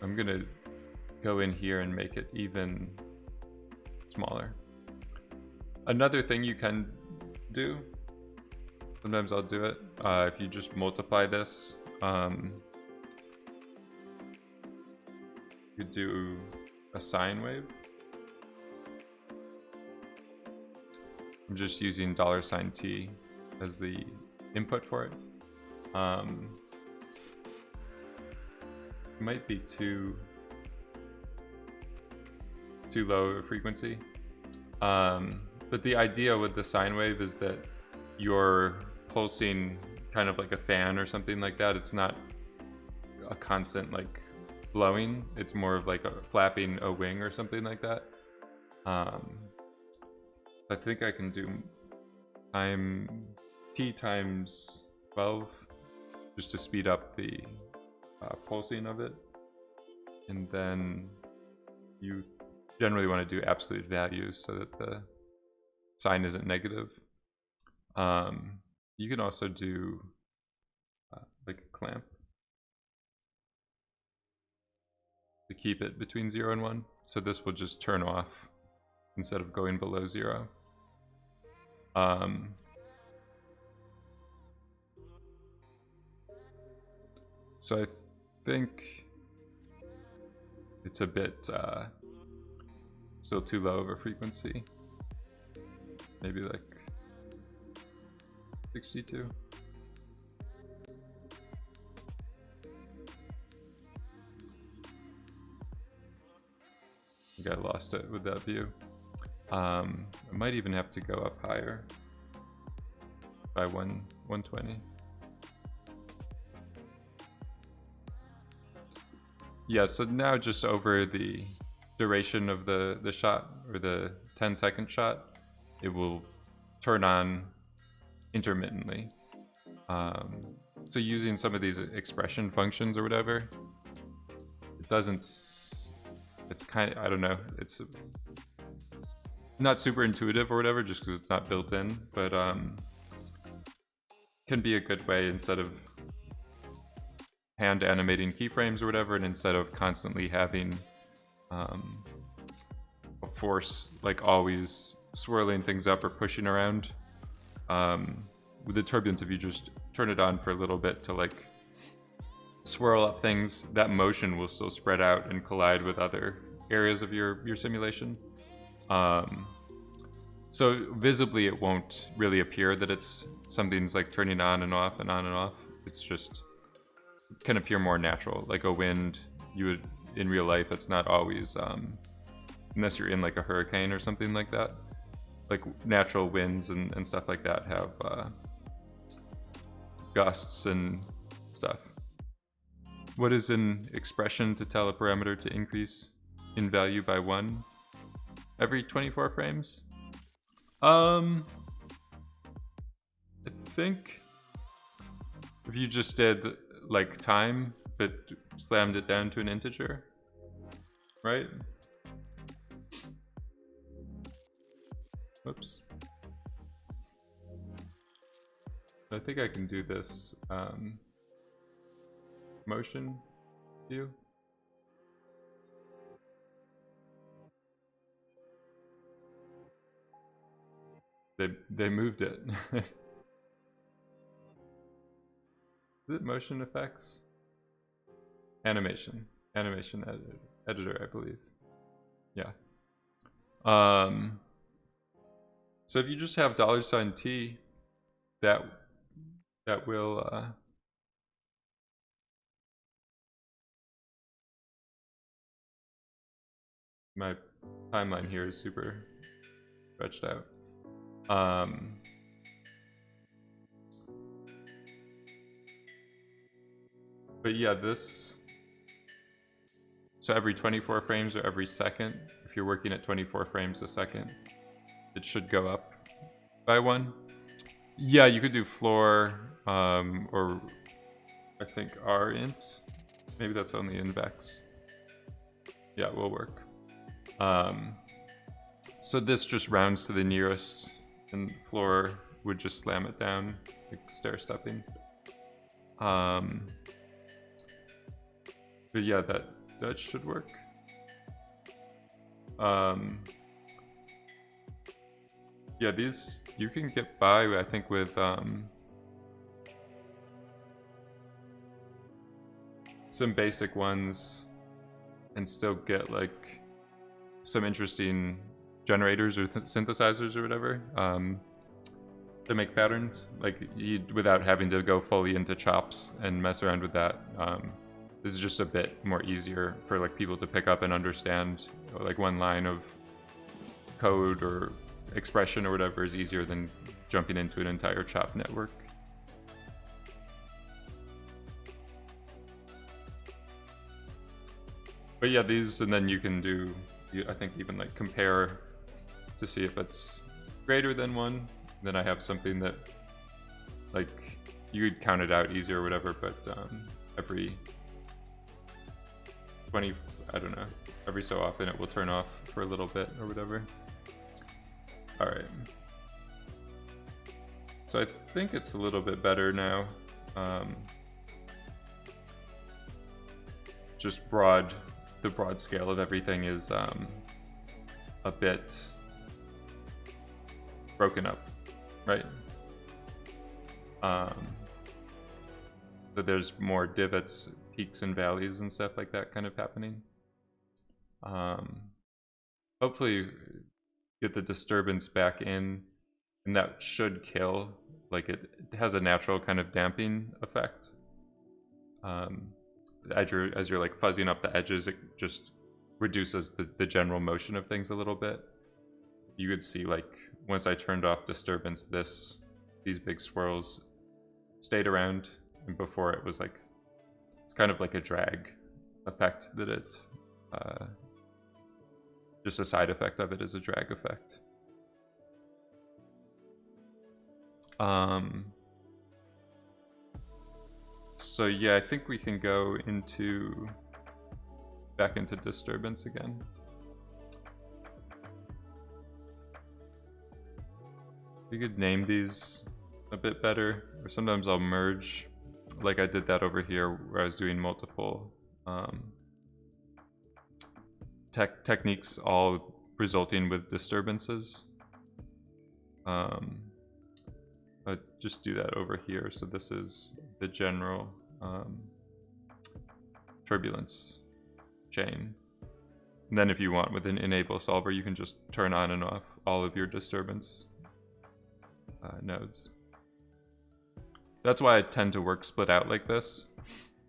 gonna go in here and make it even smaller. Another thing you can do, sometimes I'll do it, if you just multiply this, you do a sine wave. I'm just using $T as the input for it. Might be too low of a frequency. But the idea with the sine wave is that you're pulsing kind of like a fan or something like that. It's not a constant like blowing. It's more of like a flapping a wing or something like that. I think I can do T times 12 just to speed up the pulsing of it. And then you generally want to do absolute values so that the sine isn't negative. You can also do like a clamp to keep it between 0 and 1. So this will just turn off instead of going below 0. So I think it's a bit still too low of a frequency. Maybe like 62. I think I lost it with that view. I might even have to go up higher by 120. Yeah, so now just over the duration of the shot, or the 10-second shot, it will turn on intermittently. So using some of these expression functions or whatever, it doesn't, it's kind of, I don't know, it's not super intuitive or whatever, just because it's not built in, but can be a good way instead of hand animating keyframes or whatever, and instead of constantly having a force like always swirling things up or pushing around. With the turbulence, if you just turn it on for a little bit to like swirl up things, that motion will still spread out and collide with other areas of your simulation. So visibly it won't really appear that it's something's like turning on and off and on and off. It's just can appear more natural, like a wind. You would in real life, it's not always unless you're in like a hurricane or something like that. Like natural winds and stuff like that have gusts and stuff. What is an expression to tell a parameter to increase in value by 1 every 24 frames? I think if you just did like time but slammed it down to an integer, right? Whoops. I think I can do this motion view. They moved it. Is it motion effects? Animation editor, I believe. Yeah. So if you just have $T, that will my timeline here is super stretched out. But yeah, this, so every 24 frames or every second, if you're working at 24 frames a second, it should go up by 1. Yeah, you could do floor, or I think rint. Maybe that's only in vex. Yeah, it will work. So this just rounds to the nearest, and floor would just slam it down, like stair stepping. But yeah, that should work. Yeah, these you can get by, I think, with some basic ones and still get like some interesting generators or synthesizers or whatever to make patterns, like without having to go fully into chops and mess around with that. This is just a bit more easier for like people to pick up and understand. Like one line of code or expression or whatever is easier than jumping into an entire chop network. But yeah, these, and then you can do, I think, even like compare to see if it's greater than 1. Then I have something that like you would count it out easier or whatever, but every 20, I don't know, every so often it will turn off for a little bit or whatever. All right. So I think it's a little bit better now. Just the broad scale of everything is a bit broken up, right? But there's more divots, peaks and valleys and stuff like that kind of happening. Hopefully get the disturbance back in, and that should kill. Like it has a natural kind of damping effect. As you're like fuzzing up the edges, it just reduces the general motion of things a little bit. You could see like once I turned off disturbance, these big swirls stayed around, and before it was like, it's kind of like a drag effect that it, just a side effect of it is a drag effect. So yeah, I think we can go back into disturbance again. We could name these a bit better, or sometimes I'll merge, like I did that over here where I was doing multiple techniques all resulting with disturbances. But just do that over here. So this is the general turbulence chain. And then if you want, with an enable solver, you can just turn on and off all of your disturbance nodes. That's why I tend to work split out like this,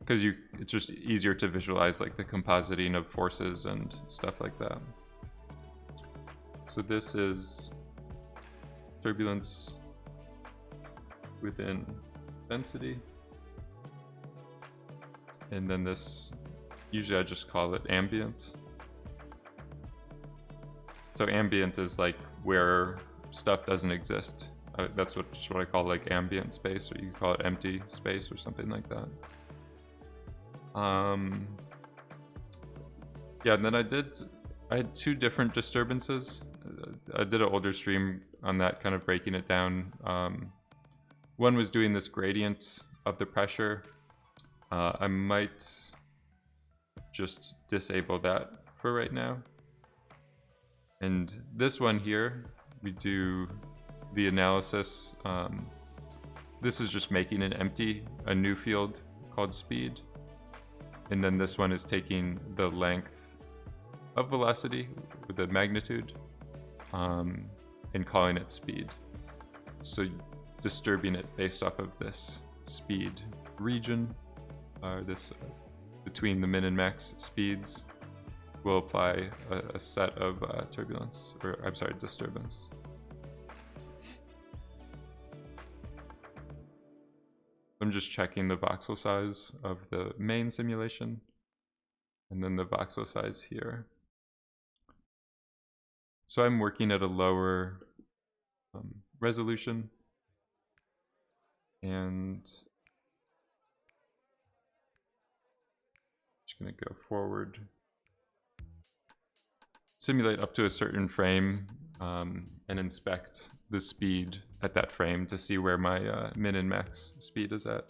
because it's just easier to visualize like the compositing of forces and stuff like that. So this is turbulence within density, and then this, usually I just call it ambient. So ambient is like where stuff doesn't exist. That's just what I call like ambient space, or you can call it empty space or something like that. Yeah, and then I had 2 different disturbances. I did an older stream on that, kind of breaking it down. One was doing this gradient of the pressure. I might just disable that for right now. And this one here, we do the analysis. This is just making a new field called speed. And then this one is taking the length of velocity with the magnitude and calling it speed. So disturbing it based off of this speed region, this between the min and max speeds, will apply a set of turbulence, or I'm sorry, disturbance. I'm just checking the voxel size of the main simulation, and then the voxel size here. So I'm working at a lower resolution, and just gonna go forward, simulate up to a certain frame, and inspect the speed at that frame to see where my min and max speed is at.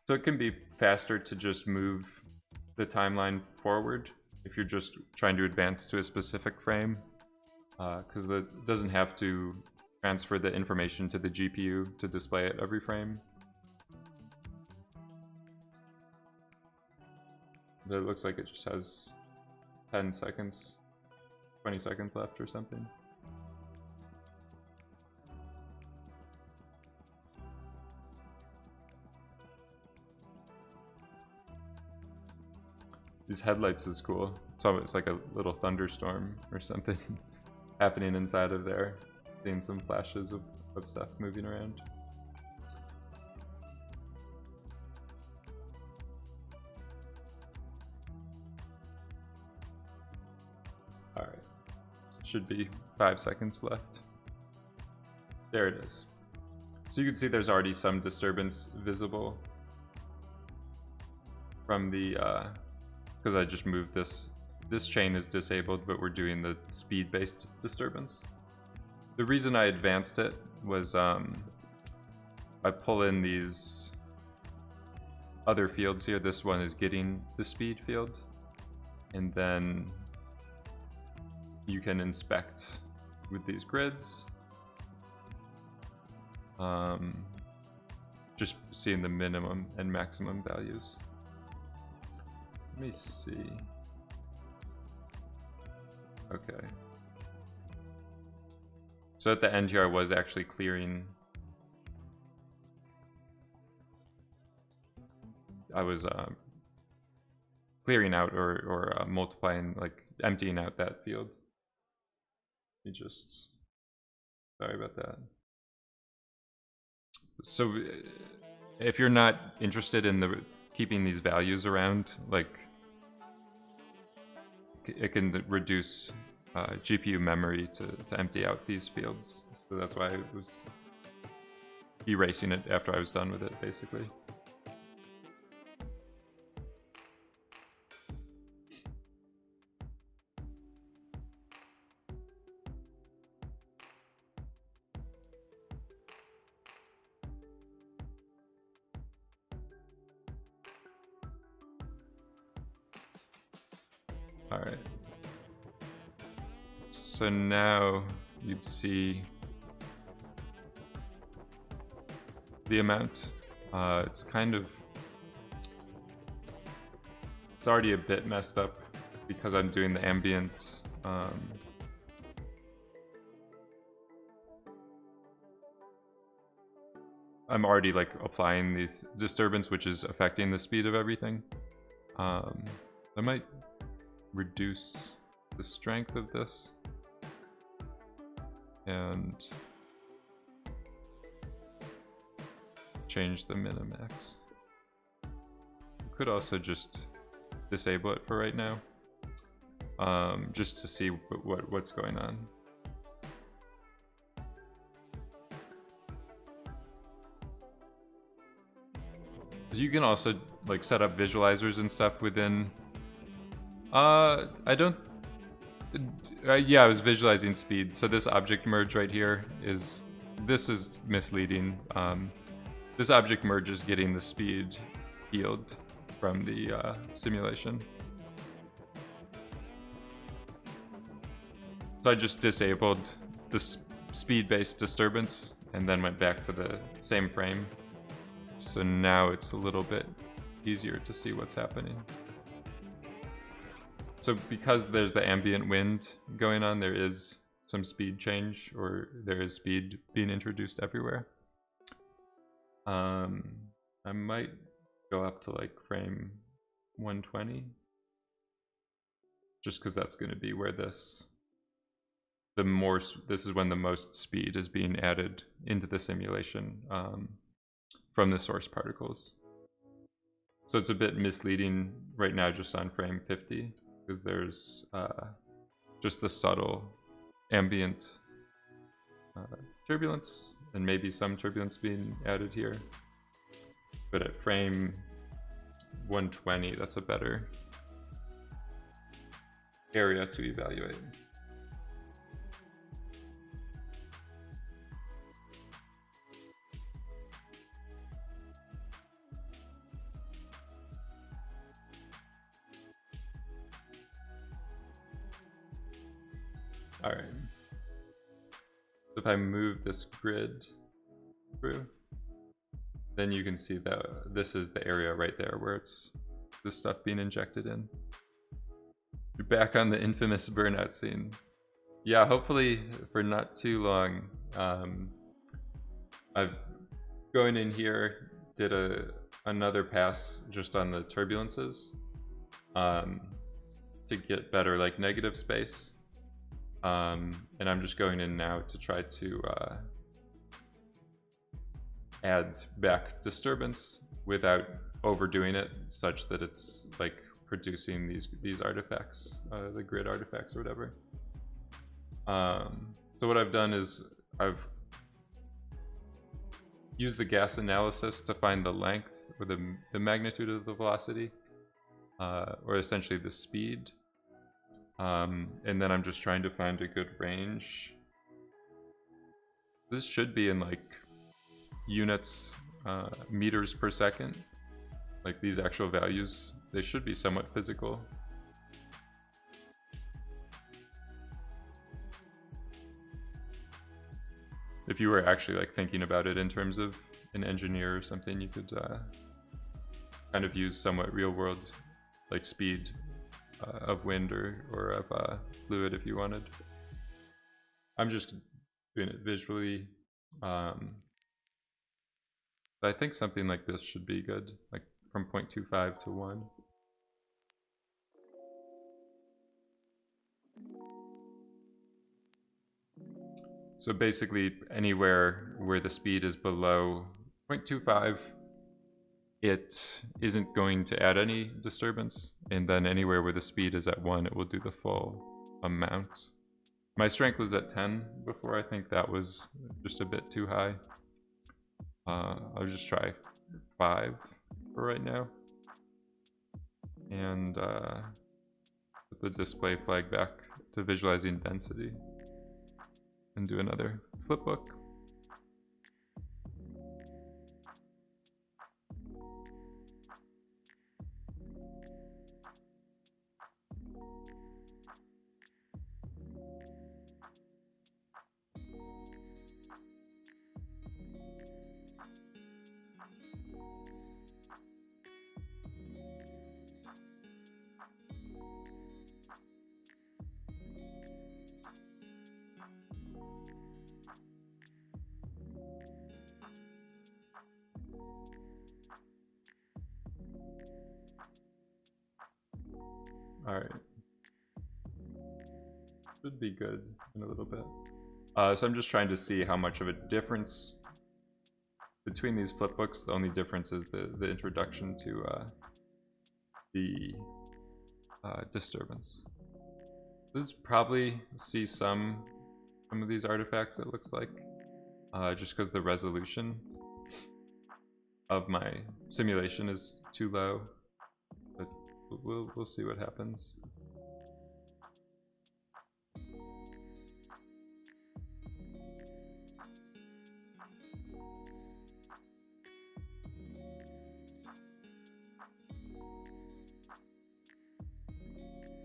So it can be faster to just move the timeline forward if you're just trying to advance to a specific frame, because it doesn't have to transfer the information to the GPU to display it every frame. But it looks like it just has 10 seconds, 20 seconds left or something. These headlights is cool. It's like a little thunderstorm or something happening inside of there. Seeing some flashes of stuff moving around. Alright. Should be 5 seconds left. There it is. So you can see there's already some disturbance visible from the because I just moved this. This chain is disabled, but we're doing the speed-based disturbance. The reason I advanced it was I pull in these other fields here. This one is getting the speed field, and then you can inspect with these grids. Just seeing the minimum and maximum values. Let me see. Okay. So at the end here, I was actually clearing. I was clearing out or multiplying, like emptying out that field. Let me just, sorry about that. So if you're not interested in keeping these values around, like it can reduce GPU memory to empty out these fields. So that's why I was erasing it after I was done with it, basically. All right. So now you'd see the amount. It's already a bit messed up because I'm doing the ambient. I'm already like applying these disturbance, which is affecting the speed of everything. I might reduce the strength of this and change the min-max. Could also just disable it for right now, just to see what's going on. You can also like set up visualizers and stuff within. I don't. Yeah, I was visualizing speed. So this object merge right here is misleading. This object merge is getting the speed field from the simulation. So I just disabled the speed-based disturbance and then went back to the same frame. So now it's a little bit easier to see what's happening. So because there's the ambient wind going on, there is some speed change, or there is speed being introduced everywhere. I might go up to like frame 120, just because that's going to be where this is when the most speed is being added into the simulation from the source particles. So it's a bit misleading right now just on frame 50, because there's just the subtle ambient turbulence, and maybe some turbulence being added here. But at frame 120, that's a better area to evaluate. All right. If I move this grid through, then you can see that this is the area right there where it's the stuff being injected in. You're back on the infamous burnout scene. Yeah, hopefully for not too long. I've going in here, did another pass just on the turbulences to get better like negative space. And I'm just going in now to try to add back disturbance without overdoing it such that it's like producing these artifacts, the grid artifacts or whatever. So what I've done is I've used the gas analysis to find the length or the magnitude of the velocity, or essentially the speed. And then I'm just trying to find a good range. This should be in like units, meters per second. Like these actual values, they should be somewhat physical. If you were actually like thinking about it in terms of an engineer or something, you could kind of use somewhat real world like speed of wind or of fluid if you wanted. I'm just doing it visually. But I think something like this should be good, like from 0.25 to 1. So basically anywhere where the speed is below 0.25, it isn't going to add any disturbance. And then anywhere where the speed is at 1, it will do the full amount. My strength was at 10 before. I think that was just a bit too high. I'll just try 5 for right now. And put the display flag back to visualizing density. And do another flipbook. All right. Should be good in a little bit. So I'm just trying to see how much of a difference between these flipbooks. The only difference is the introduction to the disturbance. This is probably see some of these artifacts, it looks like, just because the resolution of my simulation is too low. But we'll see what happens.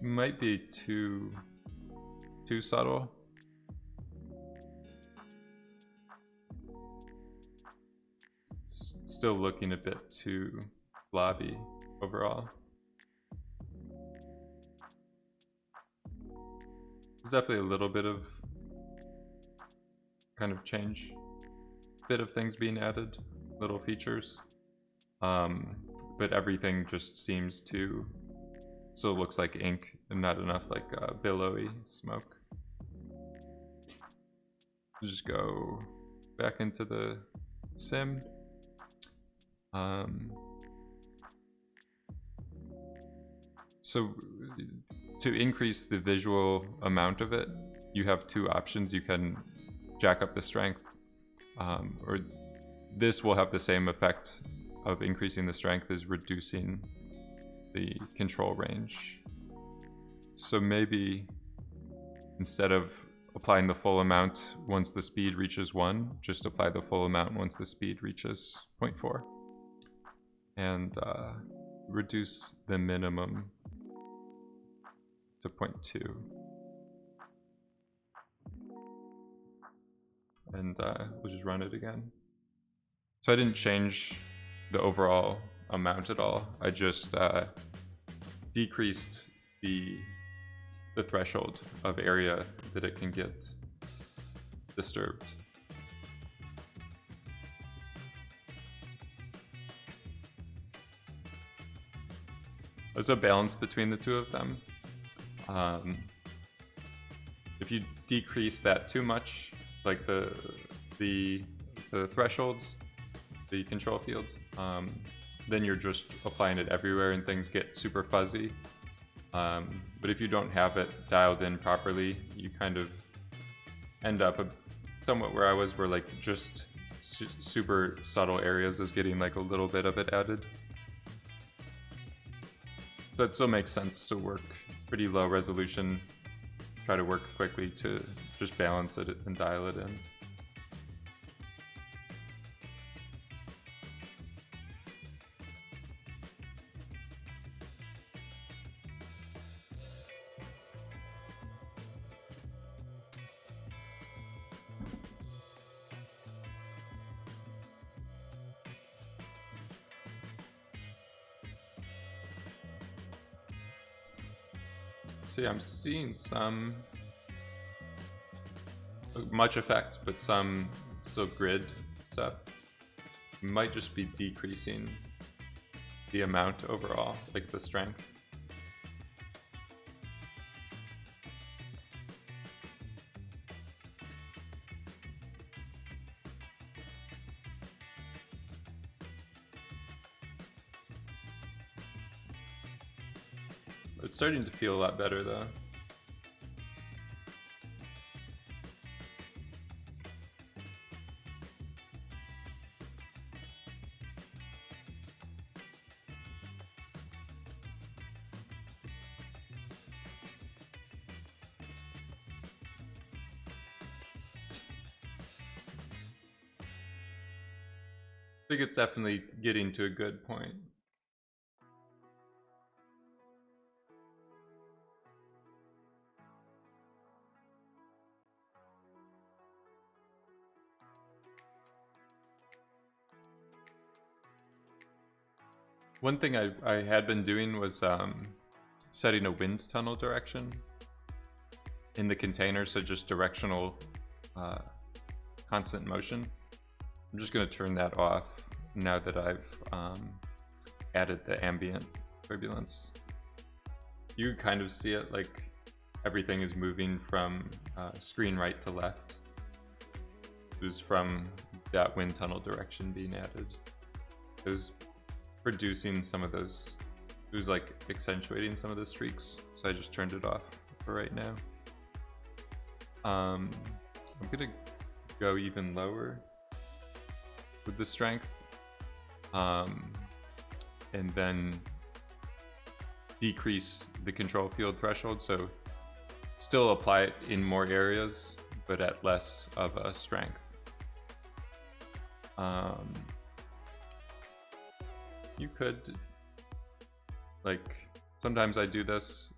Might be too subtle. Still looking a bit too blobby overall. There's definitely a little bit of kind of change, bit of things being added, little features, but everything just seems to still looks like ink and not enough like billowy smoke. Just go back into the sim. So to increase the visual amount of it, you have two options. You can jack up the strength, or this will have the same effect of increasing the strength as reducing the control range. So maybe instead of applying the full amount once the speed reaches 1, just apply the full amount once the speed reaches 0.4. And reduce the minimum to 0.2. and we'll just run it again. So I didn't change the overall amount at all. I just decreased the threshold of area that it can get disturbed. There's a balance between the two of them. If you decrease that too much, like the thresholds, the control field, then you're just applying it everywhere and things get super fuzzy. But if you don't have it dialed in properly, you kind of end up somewhat where I was, where like just super subtle areas is getting like a little bit of it added. So it still makes sense to work pretty low resolution, try to work quickly to just balance it and dial it in. See, I'm seeing some much effect, but some still grid stuff. Might just be decreasing the amount overall, like the strength. It's starting to feel a lot better though. I think it's definitely getting to a good point. One thing I had been doing was setting a wind tunnel direction in the container, so just directional constant motion. I'm just going to turn that off now that I've added the ambient turbulence. You kind of see it like everything is moving from screen right to left. It was from that wind tunnel direction being added. It was producing some of those, it was like accentuating some of the streaks, so I just turned it off for right now. I'm gonna go even lower with the strength, and then decrease the control field threshold, so still apply it in more areas but at less of a strength. You could, like, sometimes I do this,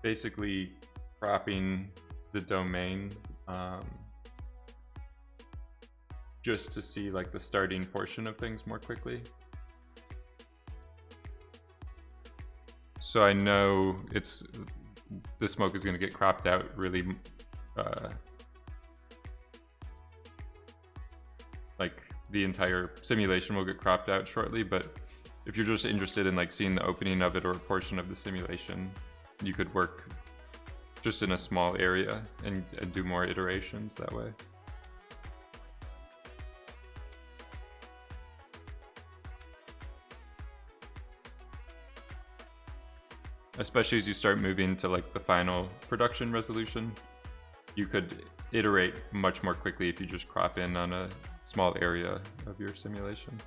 basically cropping the domain just to see like the starting portion of things more quickly. So I know the smoke is going to get cropped out really like the entire simulation will get cropped out shortly, but if you're just interested in like seeing the opening of it or a portion of the simulation, you could work just in a small area and do more iterations that way. Especially as you start moving to like the final production resolution, you could iterate much more quickly if you just crop in on a small area of your simulation.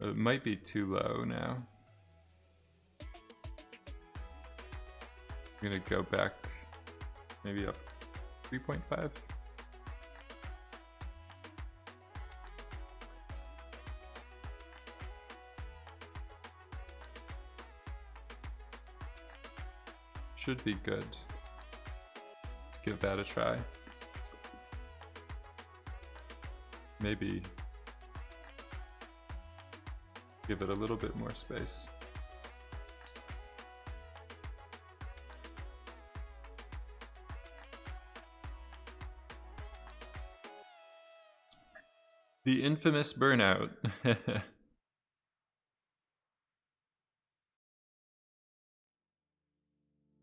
It might be too low now. I'm gonna go back maybe up 3.5. Should be good. Let's give that a try. Maybe give it a little bit more space. The infamous burnout.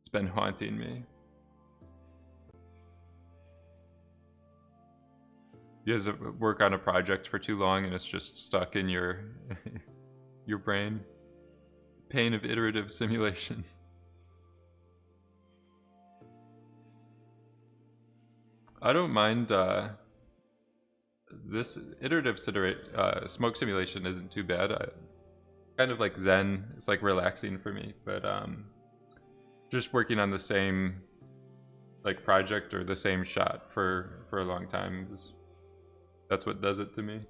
It's been haunting me. You guys work on a project for too long and it's just stuck in your your brain. Pain of iterative simulation. I don't mind this iterative smoke simulation isn't too bad. Kind of like Zen. It's like relaxing for me, but just working on the same like project or the same shot for a long time that's what does it to me.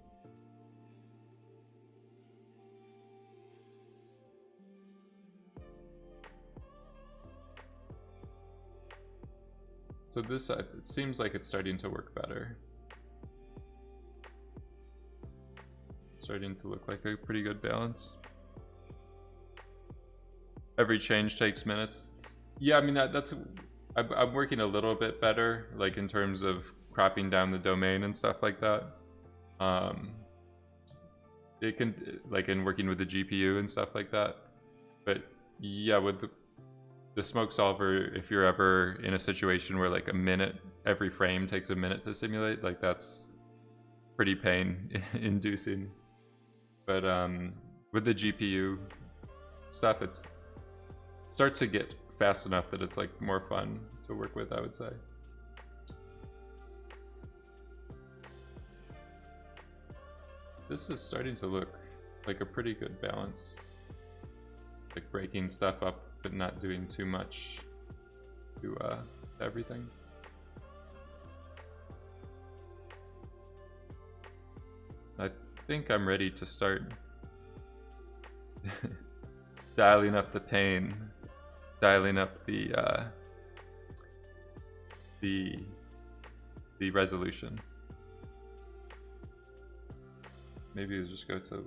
So this side, it seems like it's starting to work better. Starting to look like a pretty good balance. Every change takes minutes. Yeah, I mean that's I'm working a little bit better, like in terms of cropping down the domain and stuff like that. It can, like in working with the GPU and stuff like that. But yeah, with the smoke solver, if you're ever in a situation where like every frame takes a minute to simulate, like that's pretty pain inducing. But with the GPU stuff, it starts to get fast enough that it's like more fun to work with, I would say. This is starting to look like a pretty good balance. Like breaking stuff up, but not doing too much to everything. I think I'm ready to start dialing up the pain, dialing up the resolution. Maybe we'll just go to,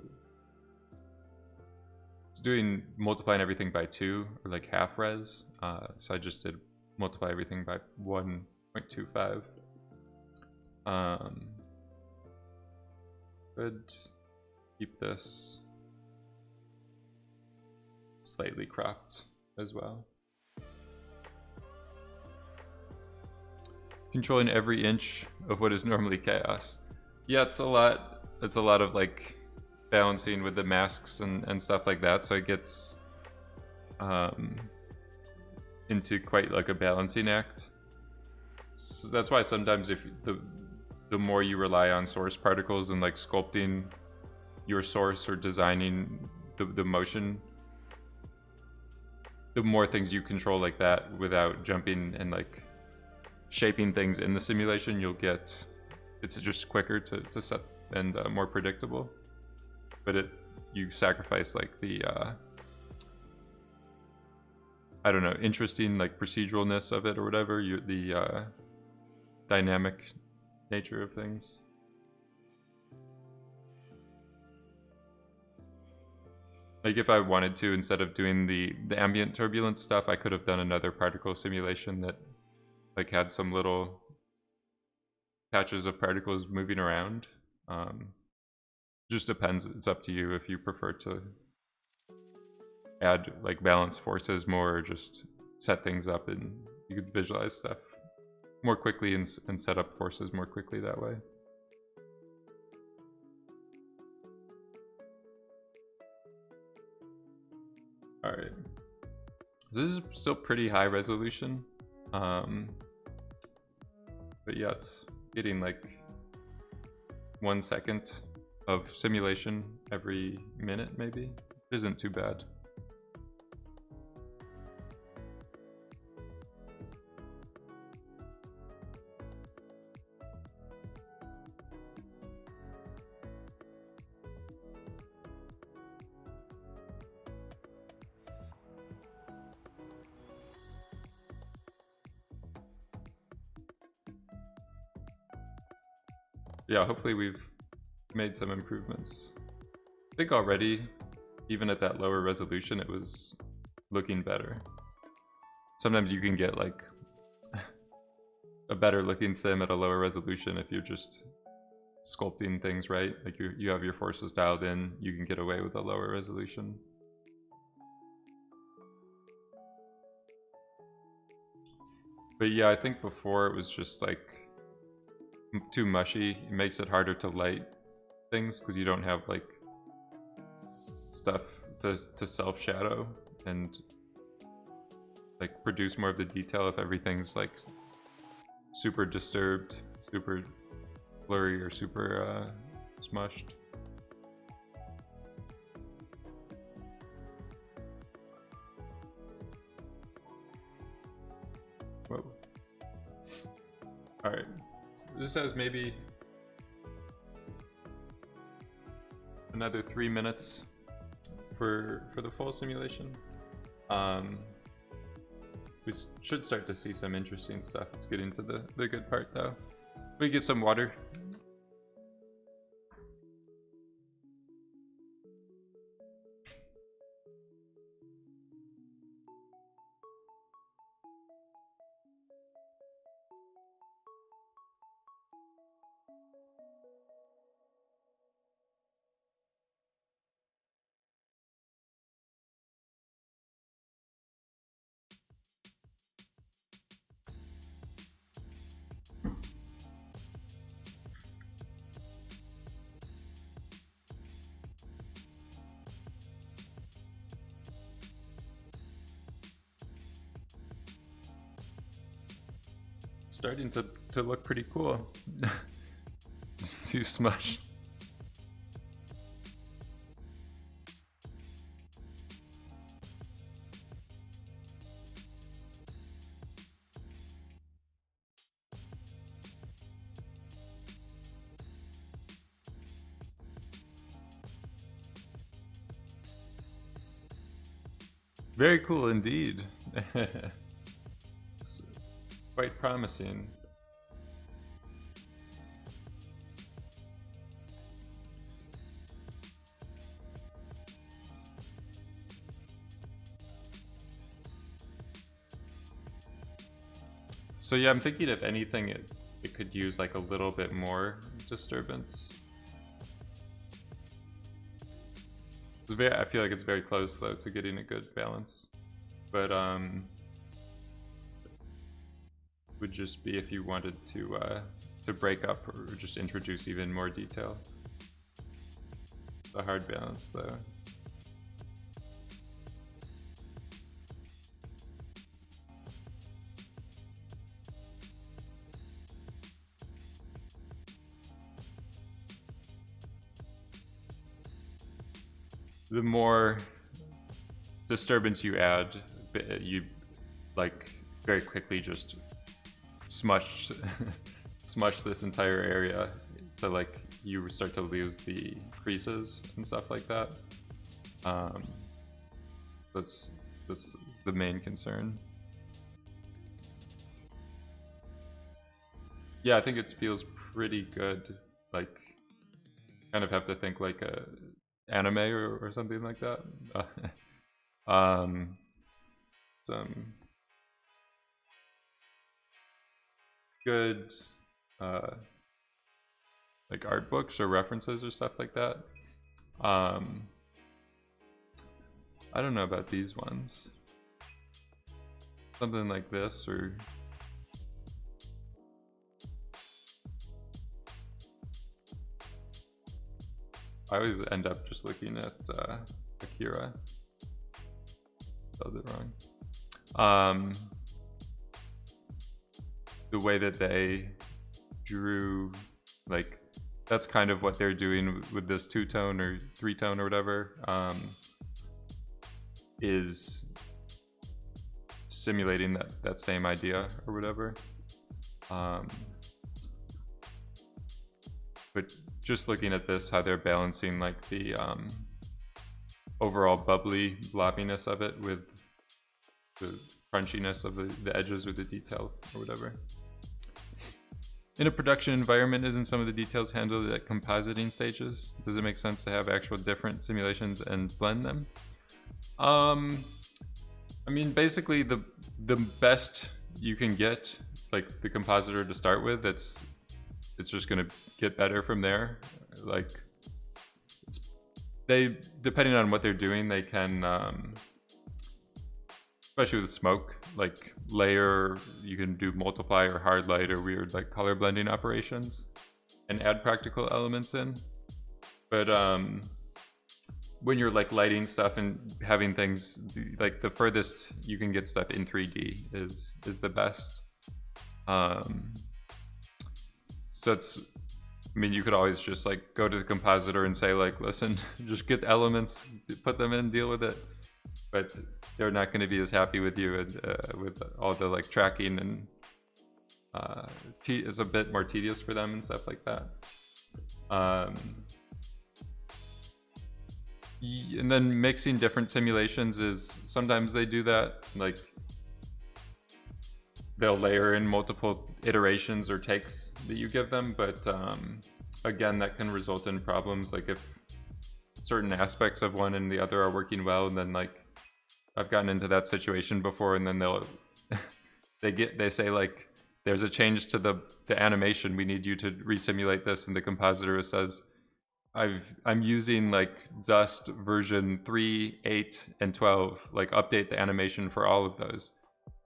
it's doing multiplying everything by 2 or like half res. So I just did multiply everything by 1.25. Could keep this slightly cropped as well. Controlling every inch of what is normally chaos. Yeah, it's a lot. It's a lot of like balancing with the masks and stuff like that. So it gets into quite like a balancing act. So that's why sometimes if the more you rely on source particles and like sculpting your source or designing the motion, the more things you control like that without jumping and like shaping things in the simulation, you'll get, it's just quicker to set and more predictable. But you sacrifice like the I don't know, interesting like proceduralness of it or whatever, the dynamic nature of things. Like if I wanted to, instead of doing the ambient turbulence stuff, I could have done another particle simulation that like had some little patches of particles moving around. Just depends, it's up to you if you prefer to add like balance forces more or just set things up and you could visualize stuff more quickly and set up forces more quickly that way. All right, this is still pretty high resolution, but yeah, it's getting like 1 second of simulation every minute, maybe. Isn't too bad. Yeah, hopefully we've made some improvements. I think already, even at that lower resolution, it was looking better. Sometimes you can get like a better looking sim at a lower resolution if you're just sculpting things right. Like you have your forces dialed in, you can get away with a lower resolution. But yeah, I think before it was just like too mushy. It makes it harder to light things because you don't have like stuff to self shadow and like produce more of the detail if everything's like super disturbed, super blurry, or super smushed. Whoa. All right. This has maybe another 3 minutes for the full simulation. We should start to see some interesting stuff. Let's get into the good part though. We get some water. Starting to look pretty cool. It's too smushed. Very cool indeed. It's quite promising. So yeah, I'm thinking if anything, it could use like a little bit more disturbance. I feel like it's very close though to getting a good balance, but would just be if you wanted to break up or just introduce even more detail. The hard balance though. The more disturbance you add, you like very quickly just smush this entire area to like you start to lose the creases and stuff like that. That's the main concern. Yeah, I think it feels pretty good. Like, kind of have to think like a anime or something like that. Some good like art books or references or stuff like that. I don't know about these ones. Something like this, or I always end up just looking at Akira. Spelled it wrong. The way that they drew like that's kind of what they're doing with this 2-tone or 3-tone or whatever, is simulating that same idea or whatever. But just looking at this, how they're balancing like the overall bubbly blobbiness of it with the crunchiness of the edges or the details or whatever. In a production environment, isn't some of the details handled at compositing stages? Does it make sense to have actual different simulations and blend them? I mean, basically the best you can get, like the compositor to start with, it's just gonna get better from there. Like they, depending on what they're doing, they can, especially with smoke, like layer, you can do multiply or hard light or weird like color blending operations and add practical elements in. But when you're like lighting stuff and having things, like the furthest you can get stuff in 3D is the best. So it's, I mean, you could always just like go to the compositor and say like, listen, just get the elements, put them in, deal with it. But they're not going to be as happy with you and with all the like tracking, and it's a bit more tedious for them and stuff like that. And then mixing different simulations is, sometimes they do that, like they'll layer in multiple iterations or takes that you give them, but again, that can result in problems. Like if certain aspects of one and the other are working well, and then like I've gotten into that situation before, and then they'll they say like, there's a change to the animation, we need you to resimulate this, and the compositor says, I'm using like Dust version 3, 8, and 12, like update the animation for all of those.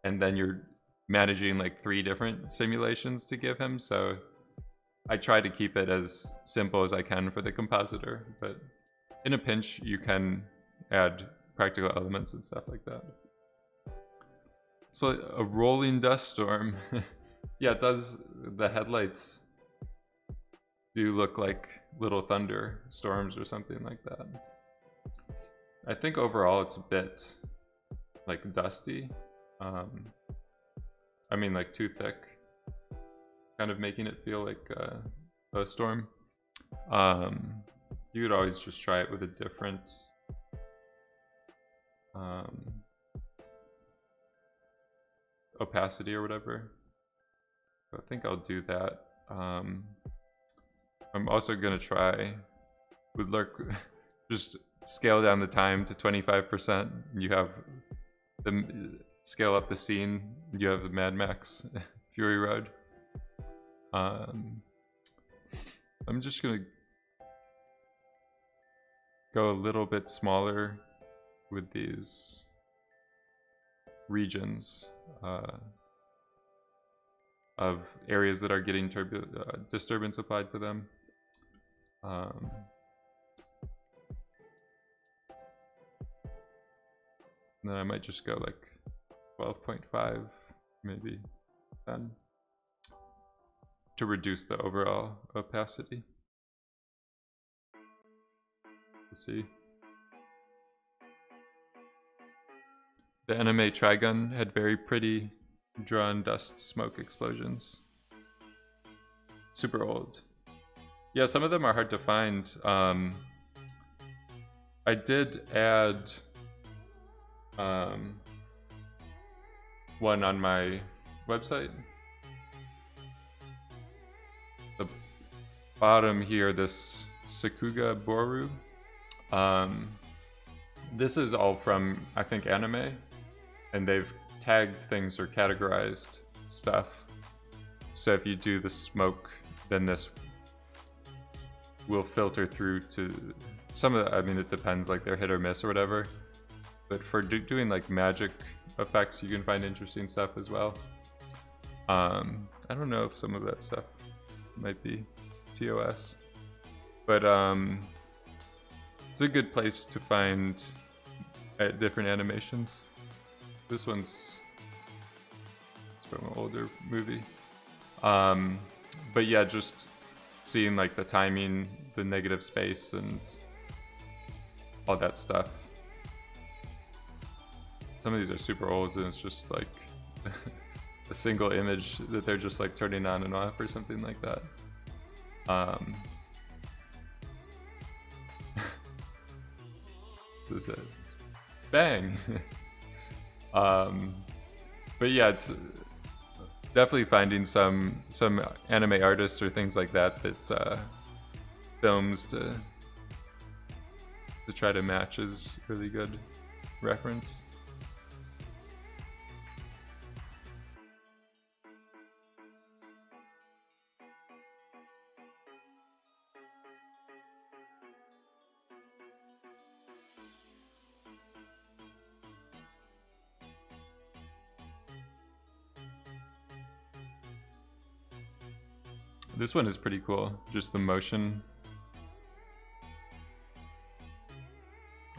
And then you're managing like 3 different simulations to give him. So I try to keep it as simple as I can for the compositor, but in a pinch, you can add practical elements and stuff like that. So a rolling dust storm. Yeah, it does. The headlights do look like little thunder storms or something like that. I think overall it's a bit like dusty. I mean, like too thick, kind of making it feel like a storm. You could always just try it with a different opacity or whatever. So I think I'll do that. I'm also gonna try with Lurk, just scale down the time to 25%. You have the scale up the scene. You have the Mad Max Fury Road. I'm just gonna go a little bit smaller with these regions of areas that are getting disturbance applied to them. And then I might just go like 12.5, maybe 10, to reduce the overall opacity. We'll see. The anime Trigun had very pretty drawn dust smoke explosions. Super old. Yeah, some of them are hard to find. I did add one on my website. The bottom here, this Sakuga Boru. This is all from, I think, anime, and they've tagged things or categorized stuff. So if you do the smoke, then this will filter through to some of the, I mean, it depends, like they're hit or miss or whatever. But for doing like magic effects, you can find interesting stuff as well. I don't know if some of that stuff might be TOS, but it's a good place to find different animations. This one's, it's from an older movie. But yeah, just seeing like the timing, the negative space, and all that stuff. Some of these are super old, and it's just like a single image that they're just like turning on and off or something like that. This is it. Bang. But yeah, it's definitely finding some anime artists or things like that films to try to match is really good reference. This one is pretty cool. Just the motion.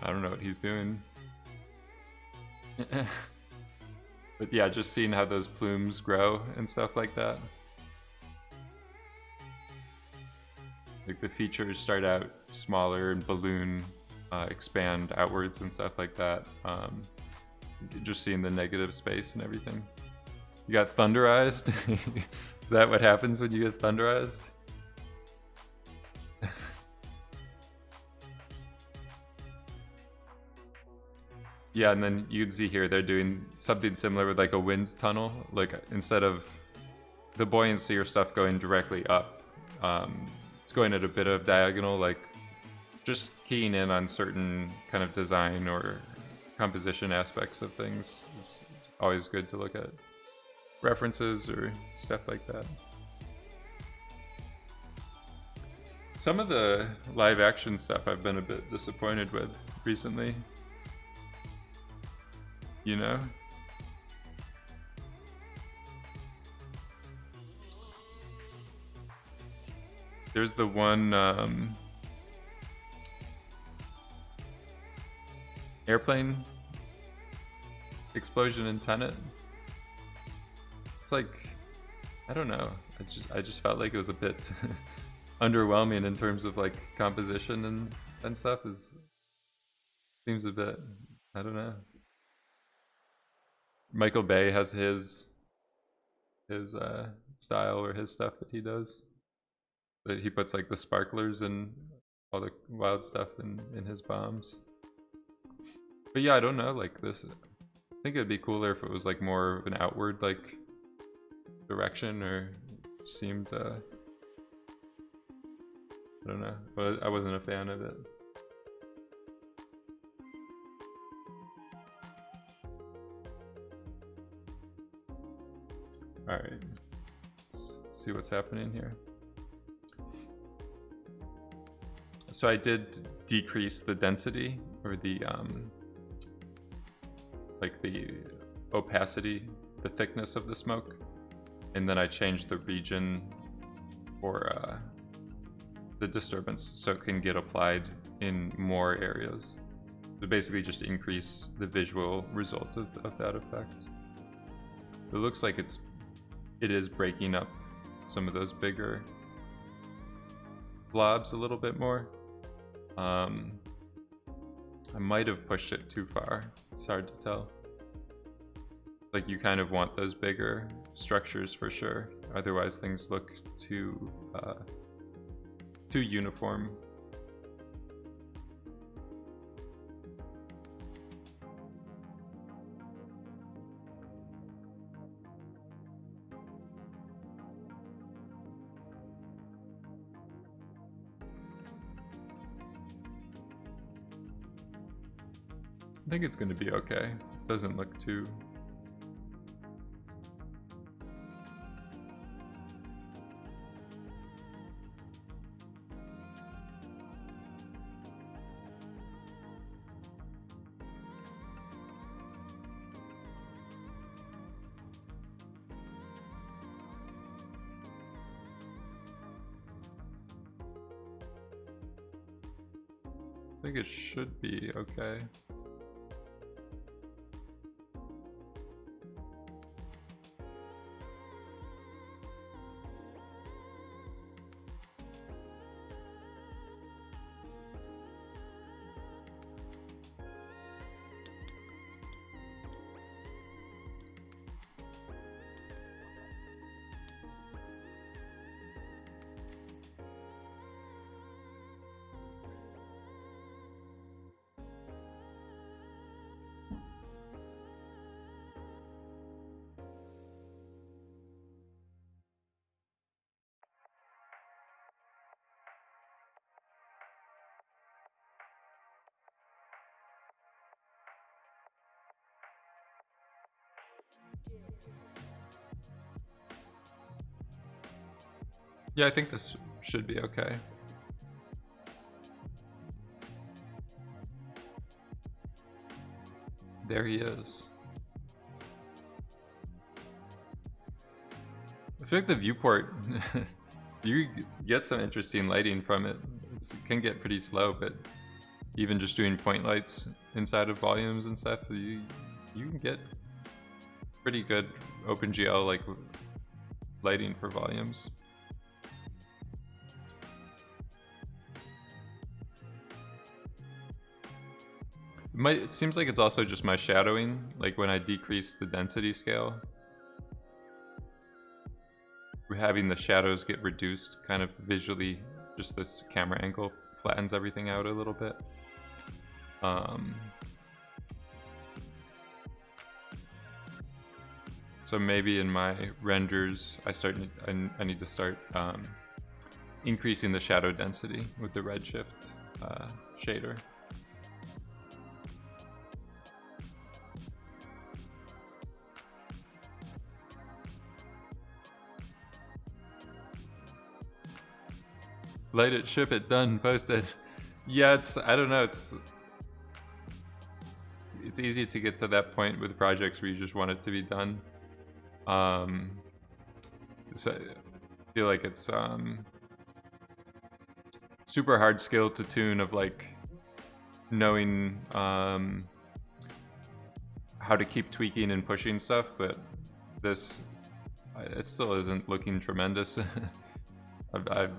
I don't know what he's doing. But yeah, just seeing how those plumes grow and stuff like that. Like the features start out smaller and balloon, expand outwards and stuff like that. Just seeing the negative space and everything. You got thunderized? Is that what happens when you get thunderized? Yeah, and then you can see here they're doing something similar with like a wind tunnel. Like instead of the buoyancy or stuff going directly up, it's going at a bit of diagonal, like just keying in on certain kind of design or composition aspects of things is always good to look at references or stuff like that. Some of the live action stuff I've been a bit disappointed with recently. You know? There's the one airplane explosion in Tenet. It's like, I don't know. I just felt like it was a bit underwhelming in terms of like composition and stuff. Seems a bit, I don't know. Michael Bay has his style or his stuff that he does. That he puts like the sparklers and all the wild stuff in his bombs. But yeah, I don't know, like this, I think it'd be cooler if it was like more of an outward like direction, or seemed I don't know, but I wasn't a fan of it. All right, let's see what's happening here. So I did decrease the density or the like the opacity, the thickness of the smoke, and then I changed the region for the disturbance so it can get applied in more areas. So basically just increase the visual result of that effect. It looks like it is breaking up some of those bigger blobs a little bit more. I might have pushed it too far. It's hard to tell. Like you kind of want those bigger structures for sure. Otherwise things look too uniform. I think it's going to be okay. Doesn't look too... I think it should be okay. Yeah, I think this should be okay. There he is. I feel like the viewport, you get some interesting lighting from it. It can get pretty slow, but even just doing point lights inside of volumes and stuff, you can get pretty good OpenGL like lighting for volumes. It seems like it's also just my shadowing, like when I decrease the density scale, we're having the shadows get reduced kind of visually. Just this camera angle flattens everything out a little bit. So maybe in my renders, I need to start increasing the shadow density with the redshift shader. Light it, ship it, done, post it. Yeah, I don't know, it's easy to get to that point with projects where you just want it to be done. So I feel like it's super hard skill to tune of like knowing how to keep tweaking and pushing stuff, but this it still isn't looking tremendous. I'm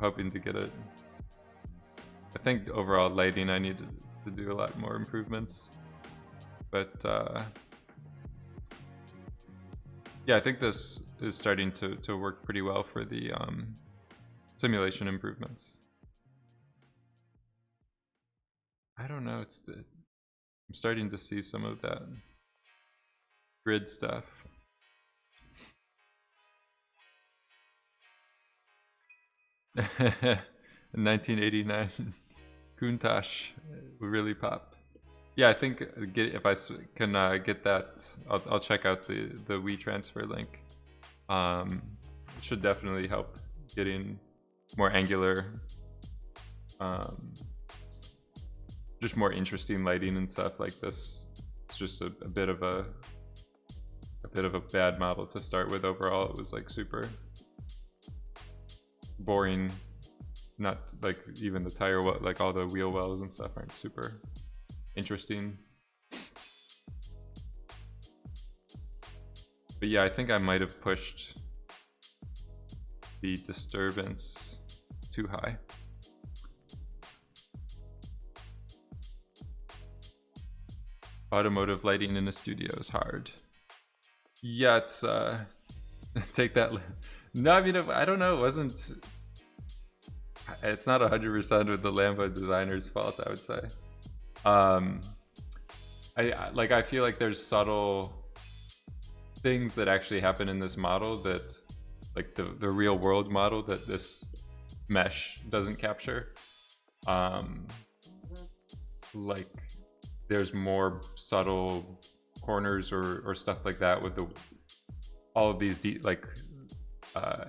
hoping to get it. I think overall lighting I need to do a lot more improvements, but yeah, I think this is starting to work pretty well for the simulation improvements. I don't know, I'm starting to see some of that grid stuff. In 1989, Countach would really pop. Yeah, I think if I can get that, I'll check out the WeTransfer link. It should definitely help getting more angular, just more interesting lighting and stuff like this. It's just a bit of a bad model to start with. Overall, it was like super boring. Not like even the tire like all the wheel wells and stuff aren't super interesting. But yeah, I think I might have pushed the disturbance too high. Automotive lighting in a studio is hard. Yeah, it's take that. No, I mean, I don't know. It wasn't. It's not 100% with the Lambo designer's fault, I would say. I feel like there's subtle things that actually happen in this model that, like the real world model, that this mesh doesn't capture. Like there's more subtle corners or stuff like that with all of these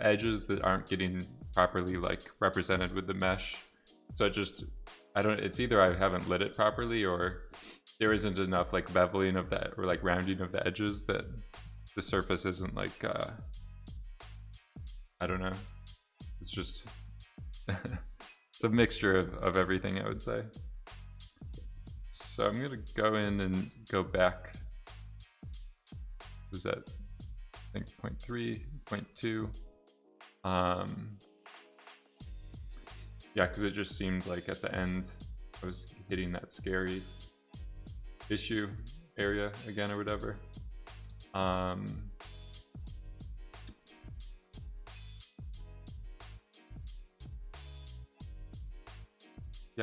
edges that aren't getting properly like represented with the mesh. So it's either I haven't lit it properly or there isn't enough like beveling of that or like rounding of the edges that the surface isn't like I don't know. It's just it's a mixture of everything, I would say. So I'm gonna go in and go back. Was that I think 0.3, 0.2. Yeah, because it just seemed like at the end I was hitting that scary issue area again or whatever. Yeah,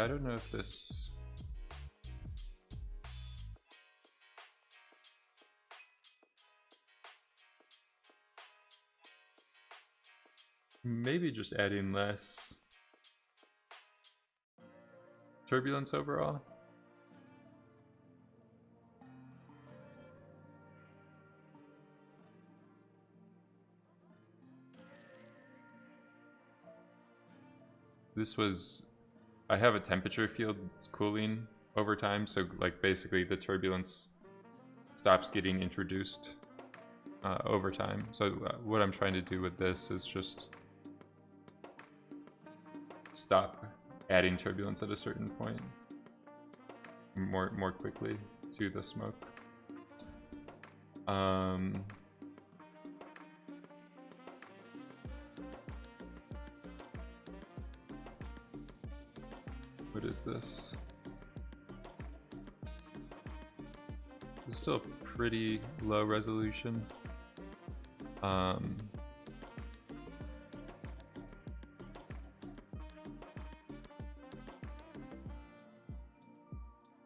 I don't know if this... Maybe just adding less turbulence overall. this was, I have a temperature field that's cooling over time, so like basically the turbulence stops getting introduced over time. So what I'm trying to do with this is just stop adding turbulence at a certain point more quickly to the smoke. What is this? It's still pretty low resolution.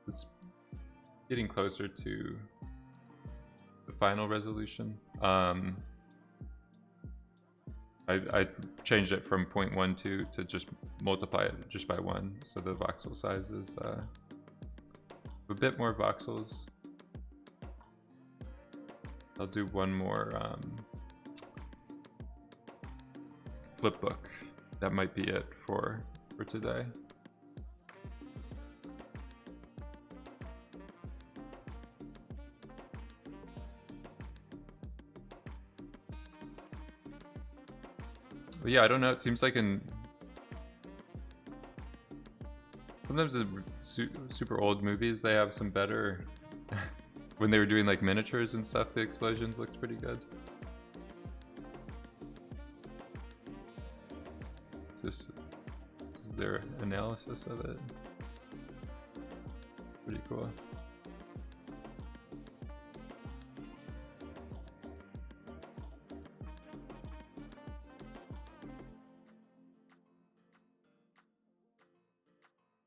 It's getting closer to the final resolution. I changed it from 0.12 to just multiply it just by 1, so the voxel size is a bit more voxels. I'll do one more flip book. That might be it for today. But yeah, I don't know. It seems like sometimes in super old movies they have some better. When they were doing like miniatures and stuff, the explosions looked pretty good. This is their analysis of it. Pretty cool.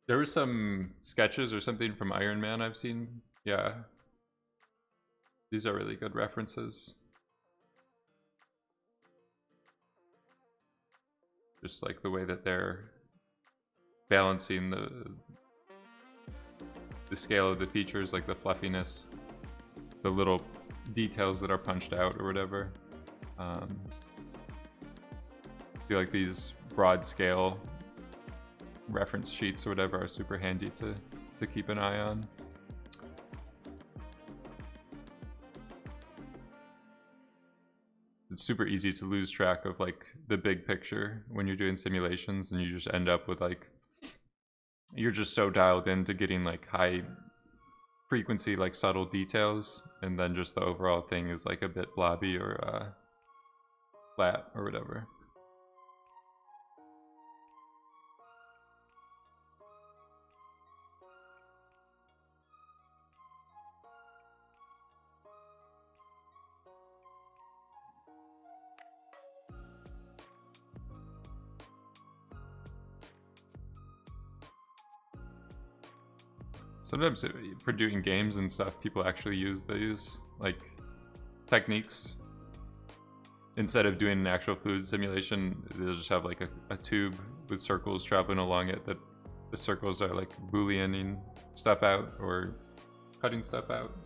There were some sketches or something from Iron Man I've seen. Yeah. These are really good references. Just like the way that they're balancing the scale of the features, like the fluffiness, the little details that are punched out or whatever. I feel like these broad scale reference sheets or whatever are super handy to keep an eye on. It's super easy to lose track of like the big picture when you're doing simulations, and you just end up with like, you're just so dialed into getting like high frequency, like subtle details, and then just the overall thing is like a bit blobby or flat or whatever. Sometimes for doing games and stuff, people actually use these like techniques. Instead of doing an actual fluid simulation, they'll just have like a tube with circles traveling along it, that the circles are like booleaning stuff out or cutting stuff out.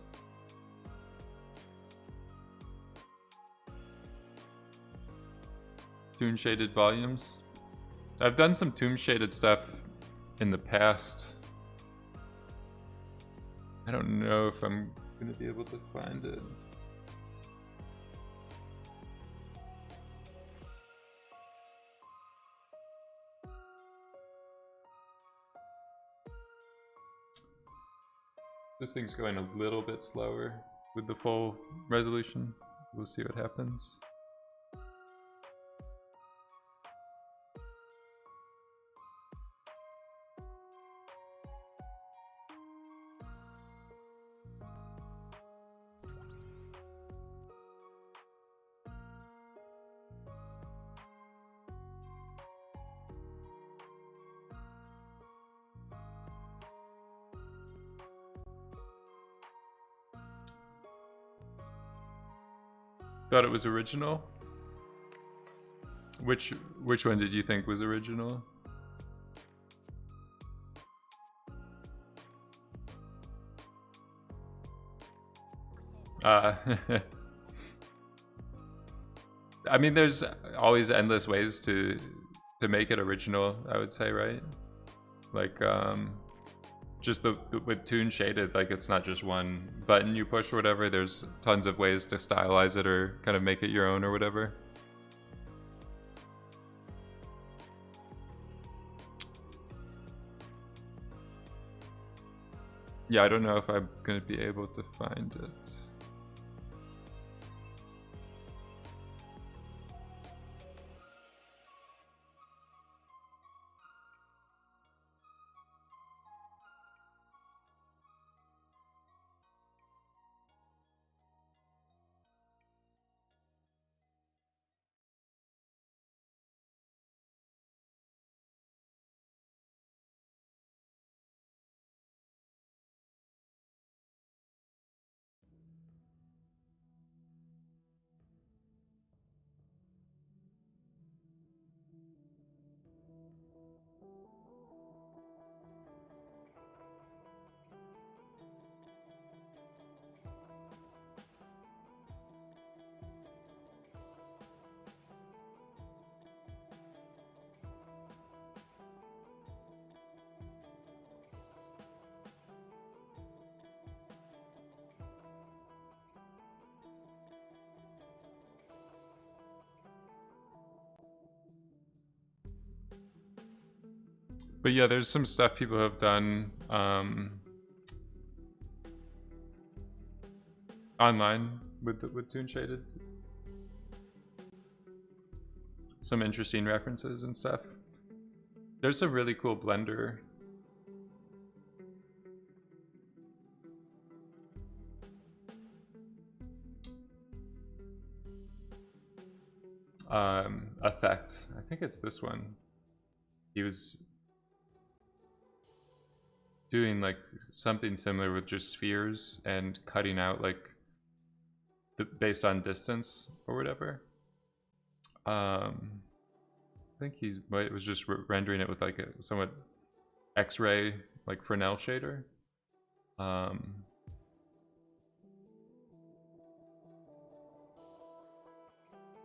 Toon shaded volumes. I've done some toon shaded stuff in the past. I don't know if I'm gonna be able to find it. This thing's going a little bit slower with the full resolution. We'll see what happens. Thought it was original? Which one did you think was original? I mean, there's always endless ways to to make it original, I would say, right? Like just the with Toon Shaded, like it's not just one button you push or whatever. There's tons of ways to stylize it or kind of make it your own or whatever. Yeah, I don't know if I'm gonna be able to find it. But yeah, there's some stuff people have done online with Toon Shaded. Some interesting references and stuff. There's a really cool blender. Effect. I think it's this one. He was doing like something similar with just spheres and cutting out like based on distance or whatever. I think it was just rendering it with like a somewhat X-ray like Fresnel shader.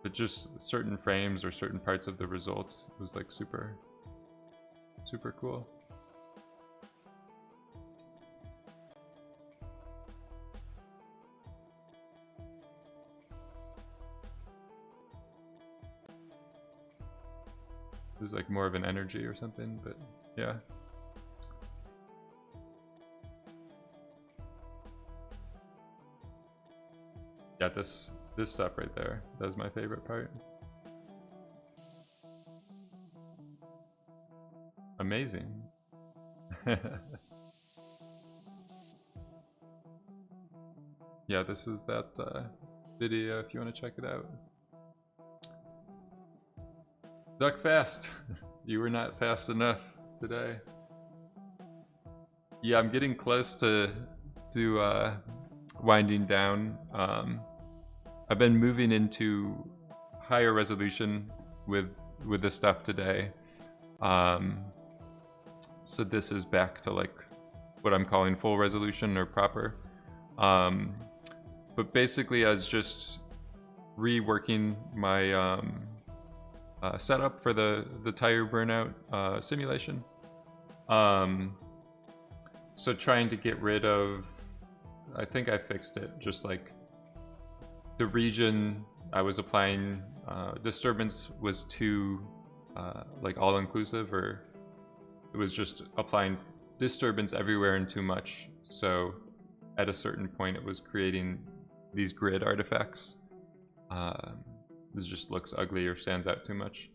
But just certain frames or certain parts of the result was like super cool. It was like more of an energy or something, but yeah. Yeah, this stuff right there, that was my favorite part. Amazing. Yeah, this is that video if you want to check it out. Duck fast. You were not fast enough today. Yeah, I'm getting close to winding down. I've been moving into higher resolution with this stuff today. So this is back to like what I'm calling full resolution or proper. But basically, I was just reworking my setup for the tire burnout simulation. So trying to get rid of, I think I fixed it, just like the region I was applying disturbance was too like all-inclusive, or it was just applying disturbance everywhere and too much. So at a certain point it was creating these grid artifacts. This just looks ugly or stands out too much.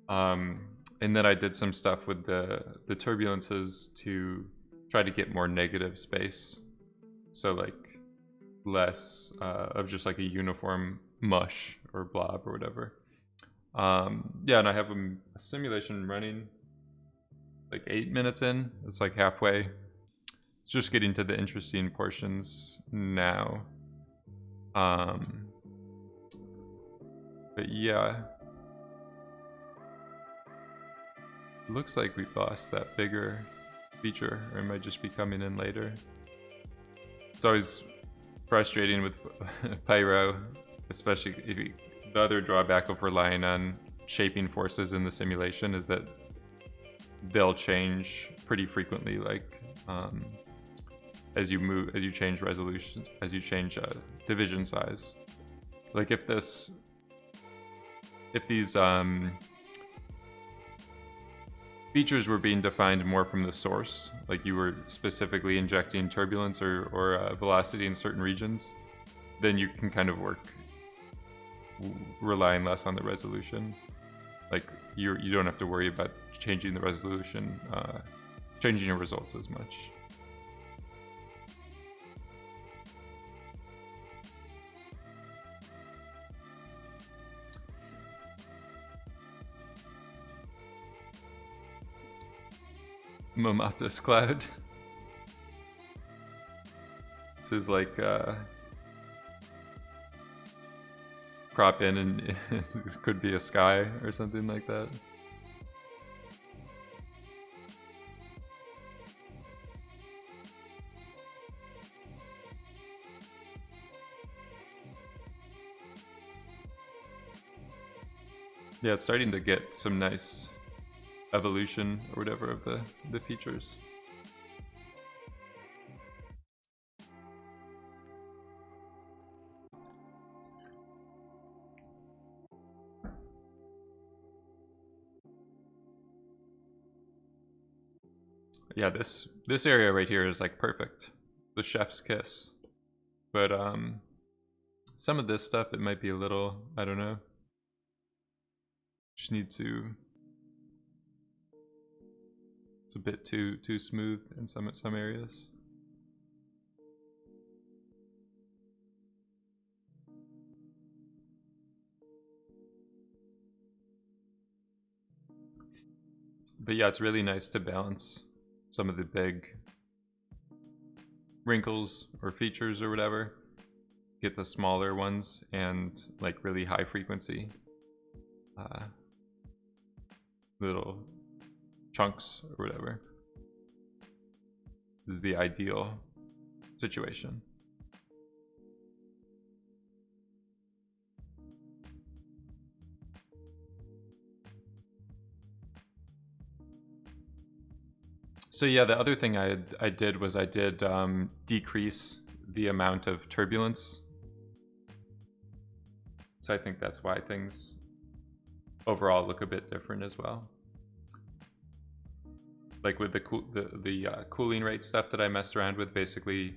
And then I did some stuff with the turbulences to try to get more negative space. So like less of just like a uniform mush or blob or whatever. Yeah, and I have a simulation running like 8 minutes in. It's like halfway. It's just getting to the interesting portions now. But yeah, looks like we lost that bigger feature, or it might just be coming in later. It's always frustrating with Pyro, especially if the other drawback of relying on shaping forces in the simulation is that they'll change pretty frequently, like as you change resolution, as you change division size. Like if these features were being defined more from the source, like you were specifically injecting turbulence or velocity in certain regions, then you can kind of work relying less on the resolution. Like you don't have to worry about changing the resolution, changing your results as much. Momatus cloud. This is like crop in and it could be a sky or something like that. Yeah, it's starting to get some nice evolution or whatever of the features. Yeah, this area right here is like perfect. The chef's kiss. But some of this stuff, it might be a little, I don't know. Just need to, it's a bit too smooth in some areas. But yeah, it's really nice to balance some of the big wrinkles or features or whatever. Get the smaller ones and like really high frequency little chunks or whatever. This is the ideal situation. So yeah, the other thing I did was I did decrease the amount of turbulence. So I think that's why things overall look a bit different as well. Like with the cooling rate stuff that I messed around with, basically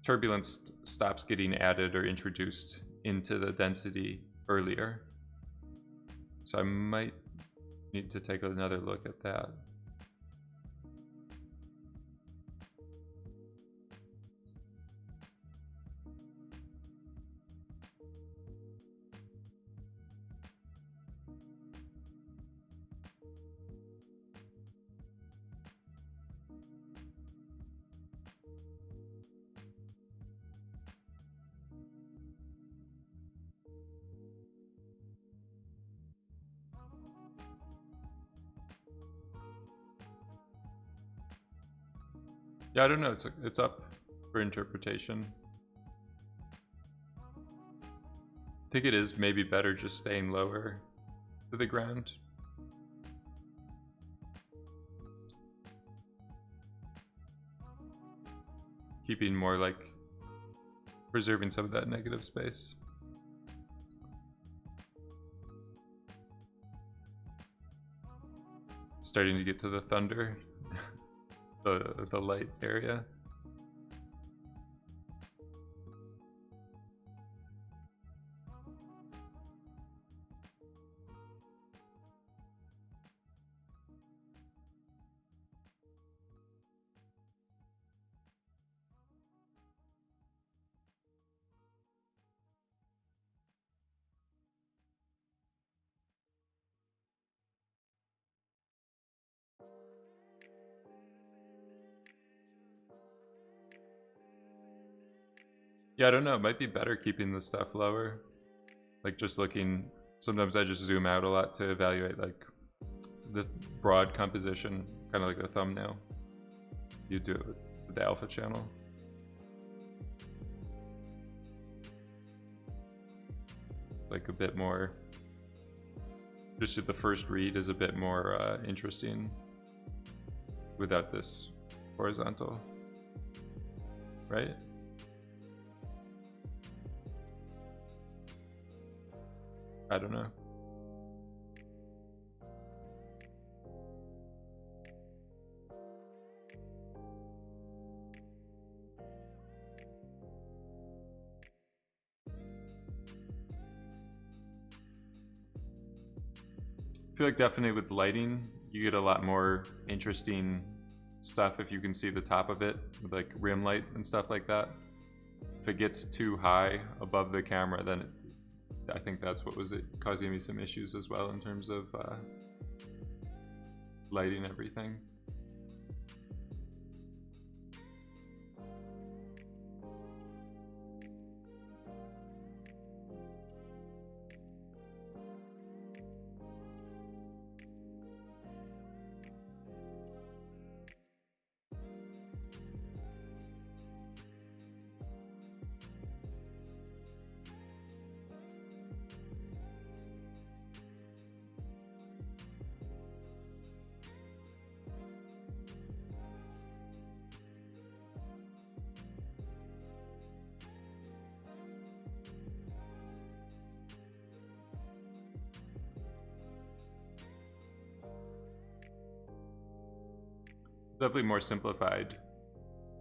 turbulence stops getting added or introduced into the density earlier. So I might need to take another look at that. Yeah, I don't know. It's up for interpretation. I think it is maybe better just staying lower to the ground. Keeping more like preserving some of that negative space. Starting to get to the thunder. The light area. Yeah, I don't know. It might be better keeping the stuff lower. Like just looking, sometimes I just zoom out a lot to evaluate like the broad composition, kind of like the thumbnail. You do it with the alpha channel. It's like a bit more just the first read is a bit more interesting without this horizontal, right? I don't know. I feel like definitely with lighting, you get a lot more interesting stuff if you can see the top of it with like rim light and stuff like that. If it gets too high above the camera, then I think that's what was causing me some issues as well in terms of lighting everything. Definitely more simplified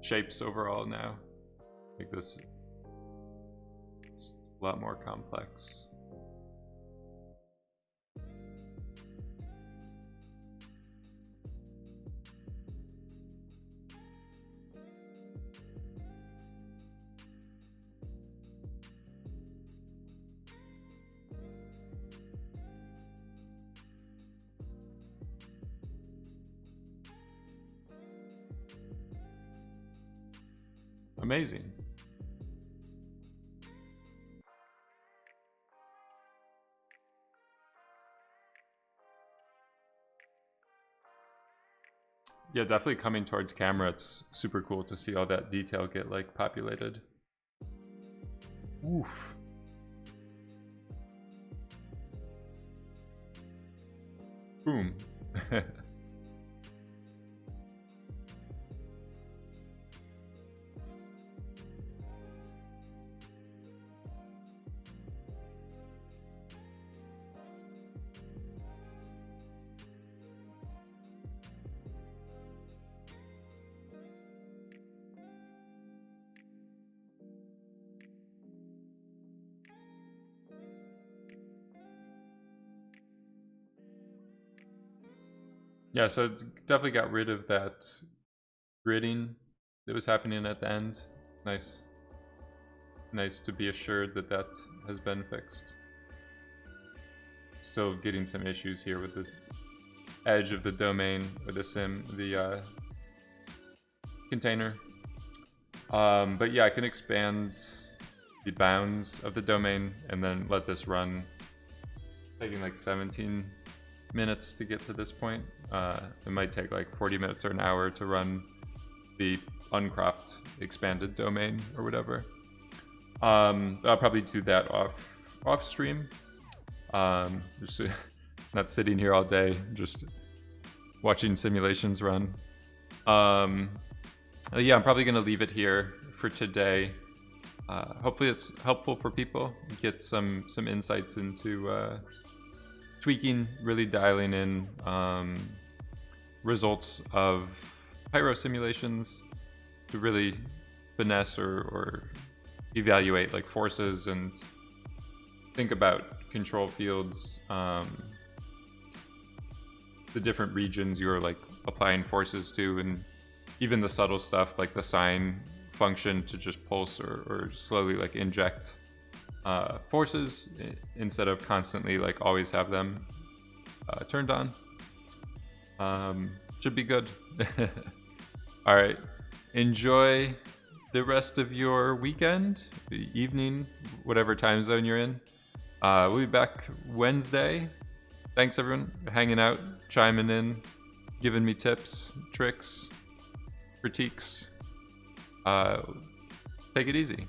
shapes overall now. Like this, it's a lot more complex. Amazing. Yeah, definitely coming towards camera, it's super cool to see all that detail get like populated. Oof. Boom. Yeah, so it's definitely got rid of that gridding that was happening at the end. Nice to be assured that that has been fixed. Still getting some issues here with the edge of the domain or the container. But yeah, I can expand the bounds of the domain and then let this run, taking like 17 minutes to get to this point. It might take like 40 minutes or an hour to run the uncropped expanded domain or whatever. I'll probably do that off stream. Just not sitting here all day, just watching simulations run. Yeah, I'm probably gonna leave it here for today. Hopefully it's helpful for people, get some insights into tweaking, really dialing in results of pyro simulations to really finesse or evaluate like forces and think about control fields, the different regions you're like applying forces to, and even the subtle stuff like the sine function to just pulse or slowly like inject forces instead of constantly like always have them turned on. Should be good. All right, enjoy the rest of your weekend, evening, whatever time zone you're in. We'll be back Wednesday. Thanks everyone for hanging out, chiming in, giving me tips, tricks, critiques. Take it easy.